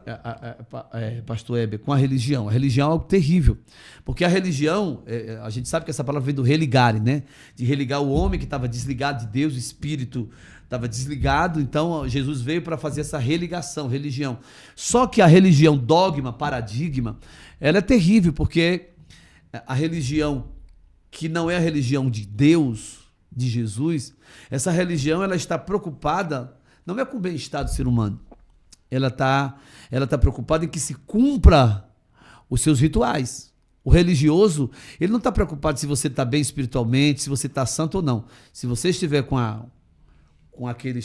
pastor Heber, com a religião. A religião é algo terrível, porque a religião, a gente sabe que essa palavra vem do religare, né? De religar o homem que estava desligado de Deus, o espírito estava desligado, então Jesus veio para fazer essa religação, religião. Só que a religião, dogma, paradigma, ela é terrível, porque a religião que não é a religião de Deus, de Jesus, essa religião ela está preocupada, não é com o bem-estar do ser humano, ela tá preocupada em que se cumpra os seus rituais. O religioso, ele não está preocupado se você está bem espiritualmente, se você está santo ou não. Se você estiver com aquele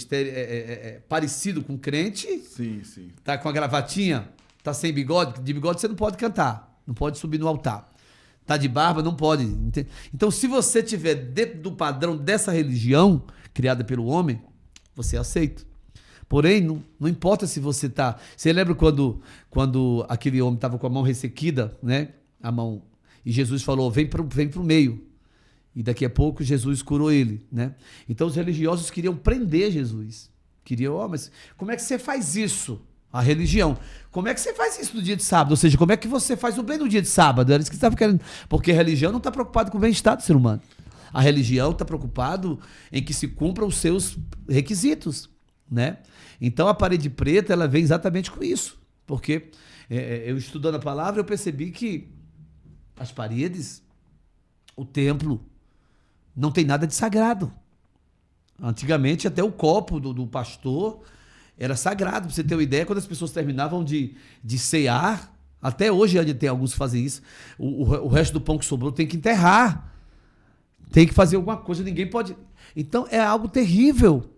parecido com crente, sim, sim. Tá com a gravatinha, tá sem bigode, de bigode você não pode cantar, não pode subir no altar. Tá de barba, não pode. Então, se você estiver dentro do padrão dessa religião, criada pelo homem, você é aceito. Porém, não importa se você tá... Você lembra quando aquele homem estava com a mão ressequida, né? A mão. E Jesus falou, vem pro meio. E daqui a pouco Jesus curou ele, né? Então, os religiosos queriam prender Jesus. Queriam, mas como é que você faz isso? A religião. Como é que você faz isso no dia de sábado? Ou seja, como é que você faz o bem no dia de sábado? Era isso que você estava querendo. Porque a religião não está preocupada com o bem-estar do ser humano. A religião está preocupada em que se cumpram os seus requisitos, né? Então a parede preta ela vem exatamente com isso. Porque eu estudando a palavra eu percebi que as paredes, o templo, não tem nada de sagrado. Antigamente até o copo do pastor era sagrado, pra você ter uma ideia, quando as pessoas terminavam de cear, até hoje ainda tem alguns que fazem isso, o resto do pão que sobrou tem que enterrar, tem que fazer alguma coisa, ninguém pode... Então é algo terrível,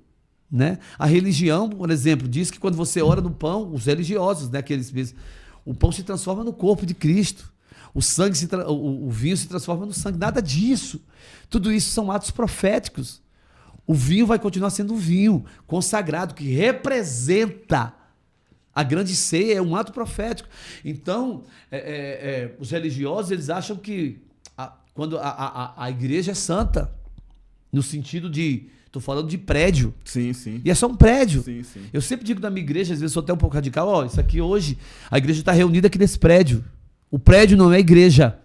né? A religião, por exemplo, diz que quando você ora no pão, os religiosos, né, aqueles mesmos, o pão se transforma no corpo de Cristo, o vinho se transforma no sangue, nada disso. Tudo isso são atos proféticos. O vinho vai continuar sendo um vinho consagrado, que representa a grande ceia, é um ato profético. Então, os religiosos, eles acham que quando a igreja é santa, no sentido de, estou falando de prédio. Sim, sim. E é só um prédio. Sim, sim. Eu sempre digo na minha igreja, às vezes sou até um pouco radical, isso aqui hoje, a igreja está reunida aqui nesse prédio. O prédio não é igreja.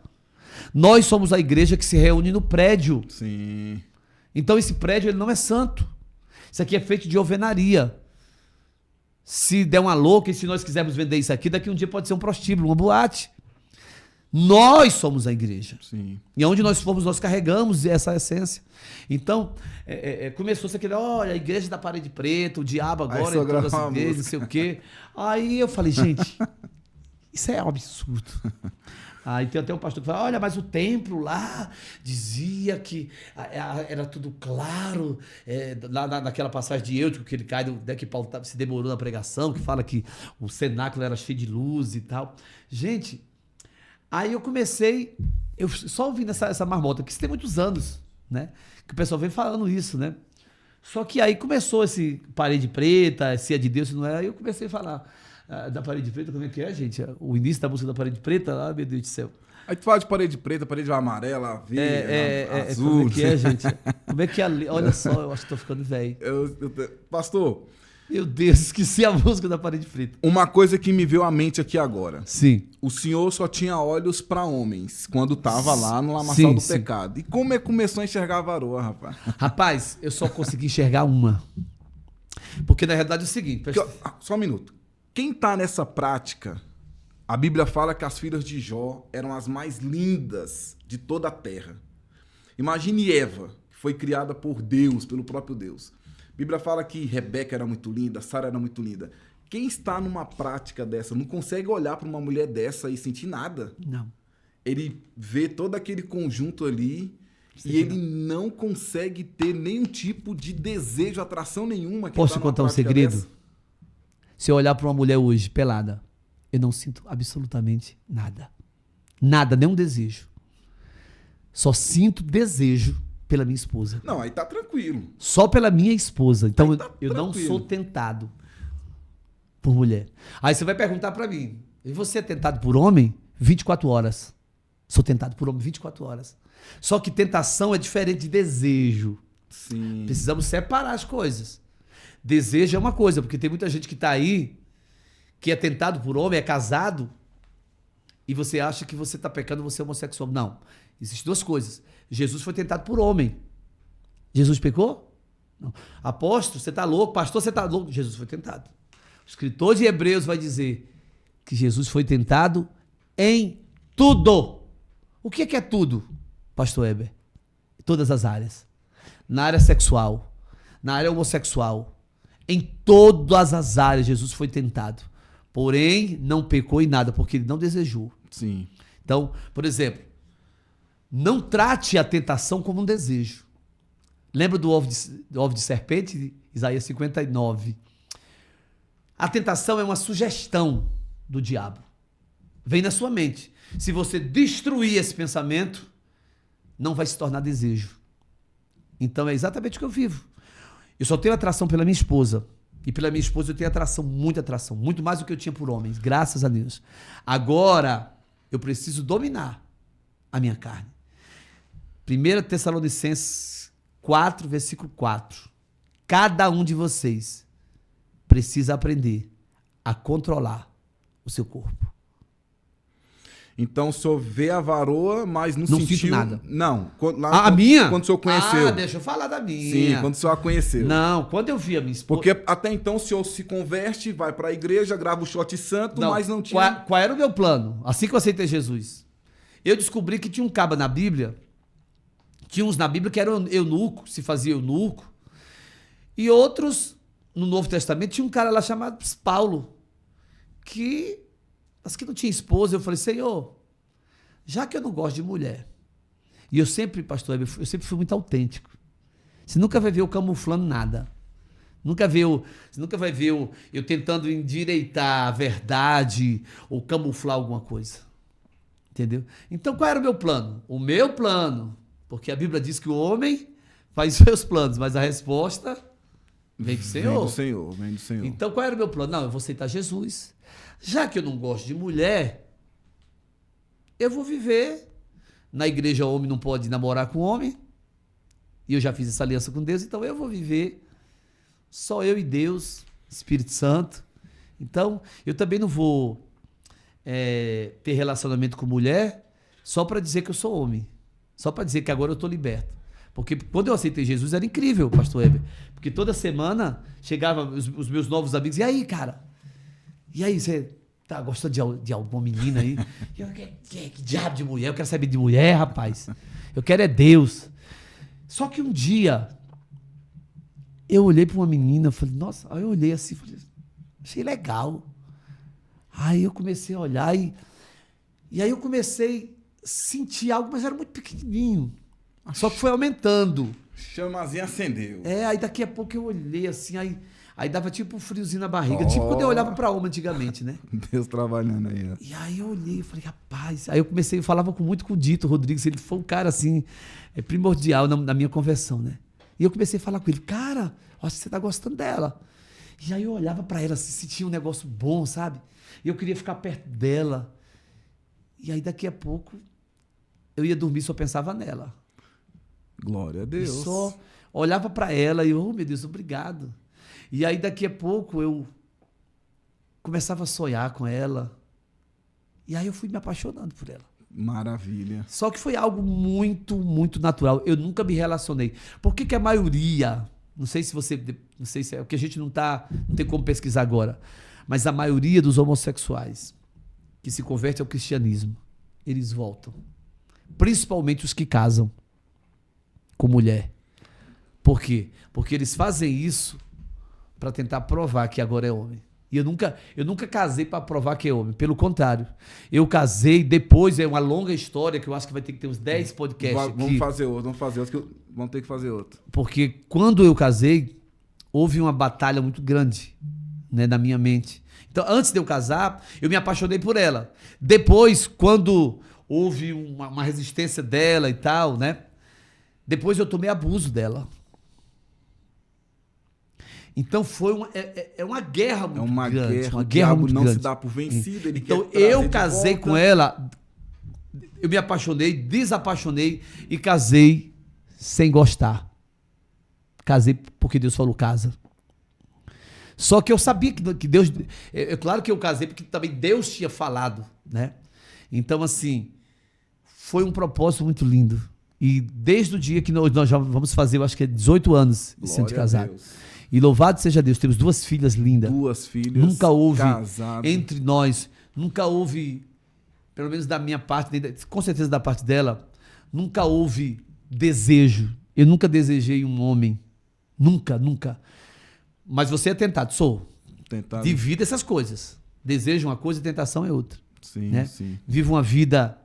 Nós somos a igreja que se reúne no prédio. Sim. Então esse prédio ele não é santo. Isso aqui é feito de alvenaria. Se der uma louca e se nós quisermos vender isso aqui, daqui um dia pode ser um prostíbulo, uma boate. Nós somos a igreja. Sim. E onde nós formos, nós carregamos essa essência. Então, começou-se aquele, olha, a igreja da parede preta, o diabo agora em todas as igrejas, não sei o quê. Aí eu falei, gente, isso é um absurdo. Aí tem até um pastor que fala, olha, mas o templo lá dizia que era tudo claro, lá naquela passagem de Eutico, que ele cai, que Paulo se demorou na pregação, que fala que o cenáculo era cheio de luz e tal. Gente, aí eu comecei, eu só ouvindo essa marmota, que isso tem muitos anos, né? Que o pessoal vem falando isso, né? Só que aí começou esse parede preta, se é de Deus, se não é, aí eu comecei a falar da parede preta, como é que é, gente? O início da música da parede preta, meu Deus do céu. Aí tu fala de parede preta, parede amarela, verde, azul. Como é que é, gente? Como é que é? Olha só, eu acho que tô ficando velho. Pastor... Meu Deus, esqueci a música da parede preta. Uma coisa que me veio à mente aqui agora. Sim. O senhor só tinha olhos para homens quando estava lá no lamaçal do pecado. E como é que começou a enxergar a varoa, rapaz? Rapaz, eu só consegui enxergar uma. Porque na realidade é o seguinte... Só um minuto. Quem está nessa prática, a Bíblia fala que as filhas de Jó eram as mais lindas de toda a terra. Imagine Eva, que foi criada por Deus, pelo próprio Deus. A Bíblia fala que Rebeca era muito linda, Sara era muito linda. Quem está numa prática dessa não consegue olhar para uma mulher dessa e sentir nada. Não. Ele vê todo aquele conjunto ali e ele não consegue ter nenhum tipo de desejo, atração nenhuma. Posso te contar um segredo? Dessa? Se eu olhar para uma mulher hoje pelada, eu não sinto absolutamente nada. Nada, nenhum desejo. Só sinto desejo pela minha esposa. Não, aí tá tranquilo. Só pela minha esposa. Então tá eu não sou tentado por mulher. Aí você vai perguntar pra mim, e você é tentado por homem? 24 horas. Sou tentado por homem 24 horas. Só que tentação é diferente de desejo. Sim. Precisamos separar as coisas. Desejo é uma coisa, porque tem muita gente que tá aí, que é tentado por homem, é casado, e você acha que você tá pecando, você é homossexual. Não. Existem duas coisas. Jesus foi tentado por homem. Jesus pecou? Não. Apóstolo, você está louco? Pastor, você está louco? Jesus foi tentado. O escritor de Hebreus vai dizer que Jesus foi tentado em tudo. O que é tudo, pastor Heber? Em todas as áreas. Na área sexual, na área homossexual, em todas as áreas Jesus foi tentado. Porém, não pecou em nada, porque ele não desejou. Sim. Então, por exemplo, não trate a tentação como um desejo. Lembra do ovo de serpente? Isaías 59. A tentação é uma sugestão do diabo. Vem na sua mente. Se você destruir esse pensamento, não vai se tornar desejo. Então é exatamente o que eu vivo. Eu só tenho atração pela minha esposa. E pela minha esposa eu tenho atração, muito mais do que eu tinha por homens, graças a Deus. Agora, eu preciso dominar a minha carne. 1 Tessalonicenses 4, versículo 4. Cada um de vocês precisa aprender a controlar o seu corpo. Então o senhor vê a varoa, mas não sentiu... sinto nada. Não. A minha? Quando o senhor conheceu. Deixa eu falar da minha. Sim, quando o senhor a conheceu. Não, quando eu vi a minha esposa... Porque até então o senhor se converte, vai para a igreja, grava o shot santo, mas não tinha... Qual era o meu plano? Assim que eu aceitei Jesus. Eu descobri que tinha um caba na Bíblia, tinha uns na Bíblia que eram eunuco, se fazia eunuco, e outros, no Novo Testamento, tinha um cara lá chamado Paulo, que não tinha esposa. Eu falei, Senhor, já que eu não gosto de mulher, e eu sempre, pastor Heber, eu sempre fui muito autêntico. Você nunca vai ver eu camuflando nada. Você nunca vai ver eu tentando endireitar a verdade ou camuflar alguma coisa. Entendeu? Então, qual era o meu plano? O meu plano, porque a Bíblia diz que o homem faz seus planos, mas a resposta vem do Senhor. Vem do Senhor. Então, qual era o meu plano? Não, eu vou aceitar Jesus. Já que eu não gosto de mulher, eu vou viver. Na igreja, o homem não pode namorar com o homem. E eu já fiz essa aliança com Deus, então eu vou viver só eu e Deus, Espírito Santo. Então, eu também não vou ter relacionamento com mulher só para dizer que eu sou homem. Só para dizer que agora eu estou liberto. Porque quando eu aceitei Jesus era incrível, pastor Heber. Porque toda semana chegava os meus novos amigos. E aí, cara? E aí, você tá gostando de alguma menina aí. Que diabo de mulher? Eu quero saber de mulher, rapaz. Eu quero é Deus. Só que um dia, eu olhei para uma menina, falei, nossa, aí eu olhei assim, falei, achei legal. Aí eu comecei a olhar e aí eu comecei a sentir algo, mas era muito pequenininho. Só que foi aumentando. Chamazinha acendeu. Aí daqui a pouco eu olhei assim, aí dava tipo um friozinho na barriga, tipo quando eu olhava pra homem antigamente, né? Deus trabalhando aí, ó. E aí eu olhei e falei, rapaz, aí eu comecei, eu falava muito com o Dito Rodrigues, ele foi um cara assim, primordial na minha conversão, né? E eu comecei a falar com ele, cara, acho que você tá gostando dela. E aí eu olhava pra ela, assim, sentia um negócio bom, sabe? E eu queria ficar perto dela. E aí daqui a pouco eu ia dormir e só pensava nela. Glória a Deus. E só olhava pra ela e, oh meu Deus, obrigado. E aí daqui a pouco eu começava a sonhar com ela. E aí eu fui me apaixonando por ela. Maravilha. Só que foi algo muito, muito natural. Eu nunca me relacionei. Por que a maioria, não sei se é o que a gente não tem como pesquisar agora, mas a maioria dos homossexuais que se convertem ao cristianismo, eles voltam. Principalmente os que casam com mulher. Por quê? Porque eles fazem isso para tentar provar que agora é homem. E eu nunca casei para provar que é homem. Pelo contrário. Eu casei depois, é uma longa história que eu acho que vai ter que ter uns 10 podcasts aqui. Vamos fazer outro, vamos ter que fazer outro. Porque quando eu casei, houve uma batalha muito grande, né, na minha mente. Então, antes de eu casar, eu me apaixonei por ela. Depois, quando houve uma resistência dela e tal, né? Depois eu tomei abuso dela. Então foi uma guerra muito grande. Uma guerra muito grande. Não se dá por vencido. Então eu casei com ela, eu me apaixonei, desapaixonei e casei sem gostar. Casei porque Deus falou casa. Só que eu sabia que Deus... É claro que eu casei porque também Deus tinha falado, né? Então assim, foi um propósito muito lindo. E desde o dia que nós já vamos fazer, eu acho que é 18 anos sendo casado. E louvado seja Deus, temos 2 filhas lindas. 2 filhas nunca houve casadas. Entre nós, nunca houve, pelo menos da minha parte, com certeza da parte dela, nunca houve desejo. Eu nunca desejei um homem. Nunca, nunca. Mas você é tentado, sou. Tentado. Divida essas coisas. Desejo uma coisa e tentação é outra. Sim, né? sim. Vivo uma vida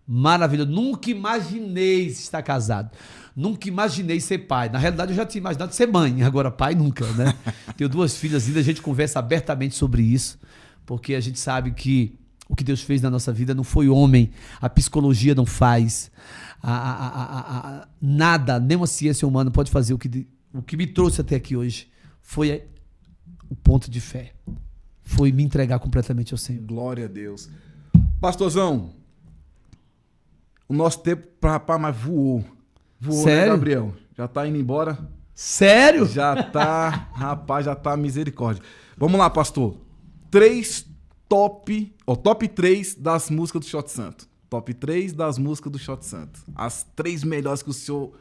maravilhosa. Nunca imaginei estar casado. Nunca imaginei ser pai. Na realidade, eu já tinha imaginado ser mãe. Agora, pai, nunca, né? Tenho 2 filhas lindas. A gente conversa abertamente sobre isso. Porque a gente sabe que o que Deus fez na nossa vida não foi homem. A psicologia não faz. Nada, nem uma ciência humana pode fazer o que me trouxe até aqui hoje. Foi o ponto de fé. Foi me entregar completamente ao Senhor. Glória a Deus. Pastorzão, o nosso tempo, rapaz, mas voou. Voou, sério? Né, Gabriel? Já tá indo embora? Sério? Já tá, rapaz, já tá misericórdia. Vamos lá, pastor. Top 3 das músicas do Shot Santo. Top 3 das músicas do Shot Santo. As 3 melhores que o senhor...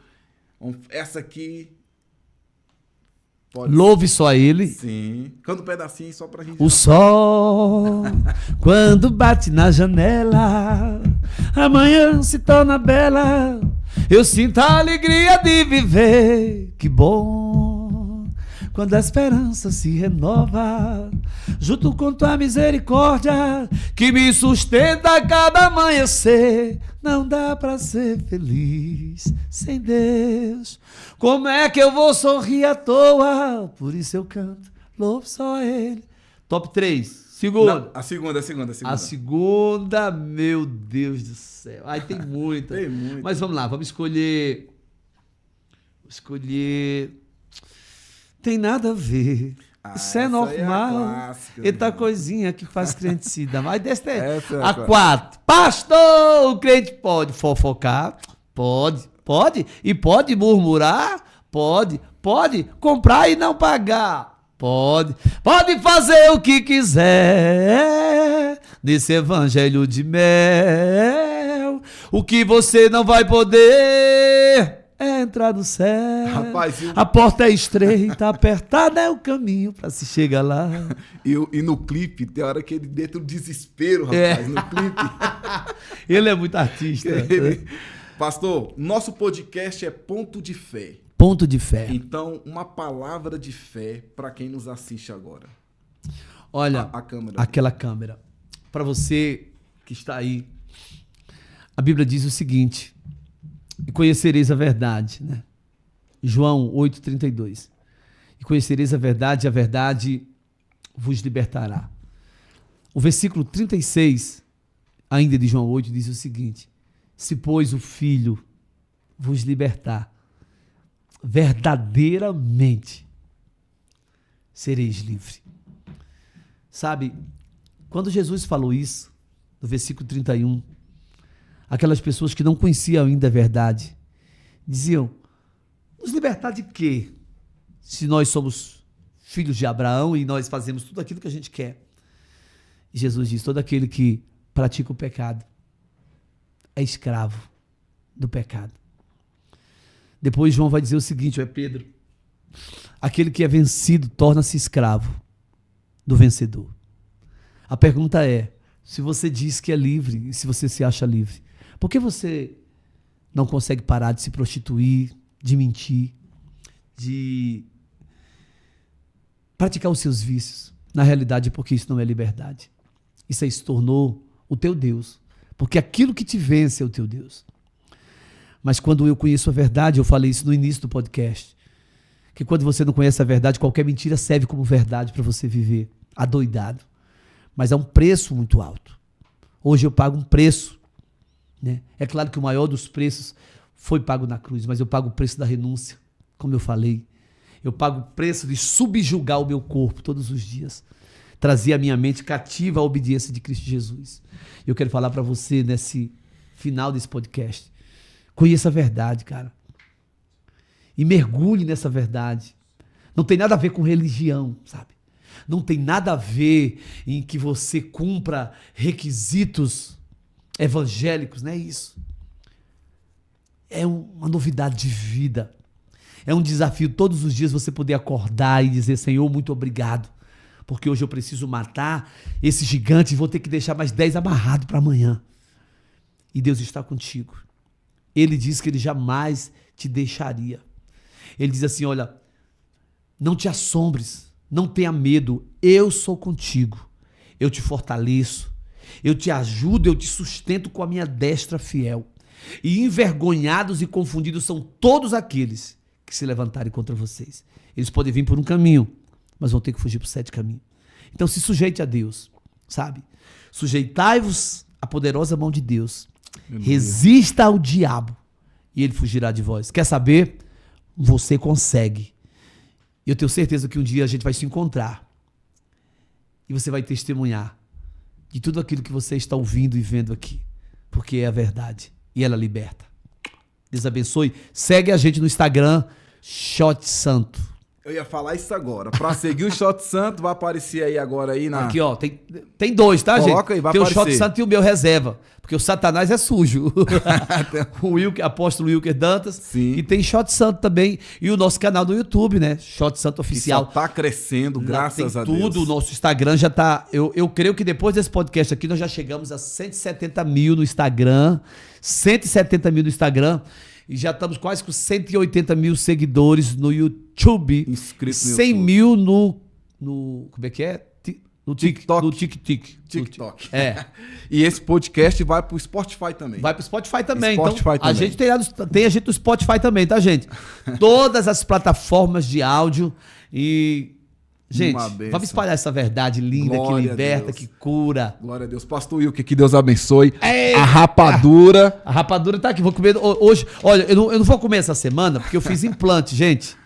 Essa aqui... Louve só ele. Sim. Canta um pedacinho só pra gente... O sol, quando bate na janela, amanhã se torna bela, eu sinto a alegria de viver. Que bom, quando a esperança se renova, junto com tua misericórdia, que me sustenta a cada amanhecer. Não dá pra ser feliz sem Deus. Como é que eu vou sorrir à toa? Por isso eu canto, louvo só Ele. Top 3. Segunda. Não, a segunda. A segunda, meu Deus do céu. Ai, tem muita. Tem muita. Mas vamos lá, vamos escolher. Tem nada a ver. Isso é normal. Eita coisinha que faz crente se dar. Mas desse a 4. Pastor, o crente pode fofocar? Pode. E pode murmurar? Pode comprar e não pagar? Pode fazer o que quiser nesse evangelho de mel. O que você não vai poder é entrar no céu. Rapaz, a porta é estreita, apertada é o caminho pra se chegar lá. E no clipe, tem hora que ele dentro do desespero, rapaz, no clipe. Ele é muito artista. Pastor, nosso podcast é Ponto de Fé. Ponto de fé. Então, uma palavra de fé para quem nos assiste agora. Olha, A câmera. aquela câmera. Para você que está aí, a Bíblia diz o seguinte: e conhecereis a verdade, né? João 8,32. E conhecereis a verdade vos libertará. O versículo 36, ainda de João 8, diz o seguinte: se, pois, o Filho vos libertar, verdadeiramente sereis livres. Sabe, quando Jesus falou isso, no versículo 31, aquelas pessoas que não conheciam ainda a verdade, diziam, nos libertar de quê? Se nós somos filhos de Abraão e nós fazemos tudo aquilo que a gente quer. E Jesus diz, todo aquele que pratica o pecado é escravo do pecado. Depois João vai dizer o seguinte, é Pedro, aquele que é vencido torna-se escravo do vencedor. A pergunta é, se você diz que é livre, e se você se acha livre, por que você não consegue parar de se prostituir, de mentir, de praticar os seus vícios? Na realidade é porque isso não é liberdade. Isso aí se tornou o teu Deus. Porque aquilo que te vence é o teu Deus. Mas quando eu conheço a verdade, eu falei isso no início do podcast, que quando você não conhece a verdade, qualquer mentira serve como verdade para você viver adoidado. Mas é um preço muito alto. Hoje eu pago um preço, né? É claro que o maior dos preços foi pago na cruz, mas eu pago o preço da renúncia, como eu falei. Eu pago o preço de subjugar o meu corpo todos os dias. Trazer a minha mente cativa à obediência de Cristo Jesus. Eu quero falar para você nesse final desse podcast. Conheça a verdade, cara. E mergulhe nessa verdade. Não tem nada a ver com religião, sabe? Não tem nada a ver em que você cumpra requisitos evangélicos, não é isso. É uma novidade de vida. É um desafio todos os dias você poder acordar e dizer, Senhor, muito obrigado. Porque hoje eu preciso matar esse gigante e vou ter que deixar mais 10 amarrados para amanhã. E Deus está contigo. Ele diz que ele jamais te deixaria. Ele diz assim, olha, não te assombres, não tenha medo, eu sou contigo. Eu te fortaleço, eu te ajudo, eu te sustento com a minha destra fiel. E envergonhados e confundidos são todos aqueles que se levantarem contra vocês. Eles podem vir por um caminho, mas vão ter que fugir por 7 caminhos. Então se sujeite a Deus, sabe? Sujeitai-vos à poderosa mão de Deus. Resista ao diabo e ele fugirá de vós. Quer saber? Você consegue. E eu tenho certeza que um dia a gente vai se encontrar e você vai testemunhar de tudo aquilo que você está ouvindo e vendo aqui, porque é a verdade e ela liberta. Deus abençoe. Segue a gente no Instagram, Shot Santo. Eu ia falar isso agora. Para seguir o Shot Santo, vai aparecer aí agora aí na... Aqui, ó, tem 2, tá, gente? Coloca aí, vai tem aparecer. O Shot Santo e o meu reserva, porque o Satanás é sujo. O apóstolo Wilker Dantas. Sim. E tem Shot Santo também. E o nosso canal do YouTube, né? Shot Santo Oficial. Que só tá crescendo, graças a Deus. Tudo, o nosso Instagram já tá... Eu creio que depois desse podcast aqui, nós já chegamos a 170 mil no Instagram. 170 mil no Instagram. E já estamos quase com 180 mil seguidores no YouTube. Inscritos no 100 YouTube. mil no... Como é que é? No TikTok. No TikTok. É. E esse podcast vai pro Spotify também. Vai pro Spotify também. Spotify então, também. A gente tem a gente no Spotify também, tá, gente? Todas as plataformas de áudio e... Gente, vamos espalhar essa verdade linda. Glória que liberta, que cura. Glória a Deus. Pastor Wilker, que Deus abençoe. Eita! A rapadura. A rapadura tá aqui. Vou comer hoje. Olha, eu não vou comer essa semana porque eu fiz implante, gente.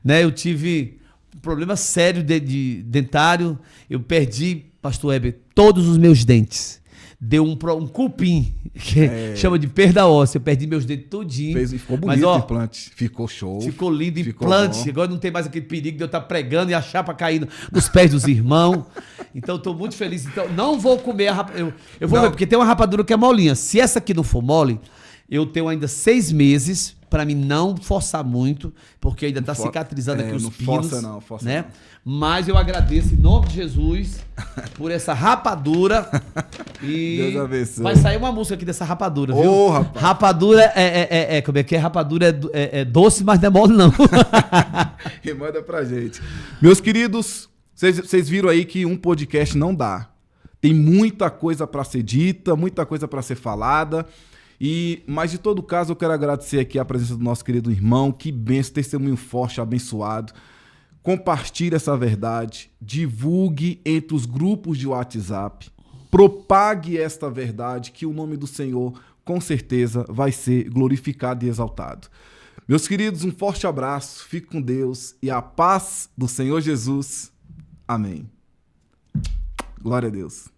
Né? Eu tive um problema sério de dentário. Eu perdi, pastor Heber, todos os meus dentes. Deu um cupim, que chama de perda óssea. Eu perdi meus dentes todinho. E ficou bonito o implante. Ficou show. Ficou lindo implante. Bom. Agora não tem mais aquele perigo de eu estar pregando e a chapa caindo nos pés dos irmãos. Então eu tô muito feliz. Então não vou comer a rapadura. Eu vou ver, porque tem uma rapadura que é molinha. Se essa aqui não for mole, eu tenho ainda 6 meses para mim não forçar muito, porque ainda está cicatrizando aqui os não pinos. Força né? não. Mas eu agradeço em nome de Jesus por essa rapadura. E Deus abençoe. vai sair uma música aqui dessa rapadura, viu? Ô, rapaz. Rapadura como é que é? Rapadura é doce, mas não é mole, não. E manda pra gente. Meus queridos, vocês viram aí que um podcast não dá. Tem muita coisa para ser dita, muita coisa para ser falada. Mas de todo caso, eu quero agradecer aqui a presença do nosso querido irmão. Que benção, testemunho forte, abençoado. Compartilhe essa verdade, divulgue entre os grupos de WhatsApp, propague esta verdade, que o nome do Senhor com certeza vai ser glorificado e exaltado. Meus queridos, um forte abraço, fique com Deus e a paz do Senhor Jesus. Amém. Glória a Deus.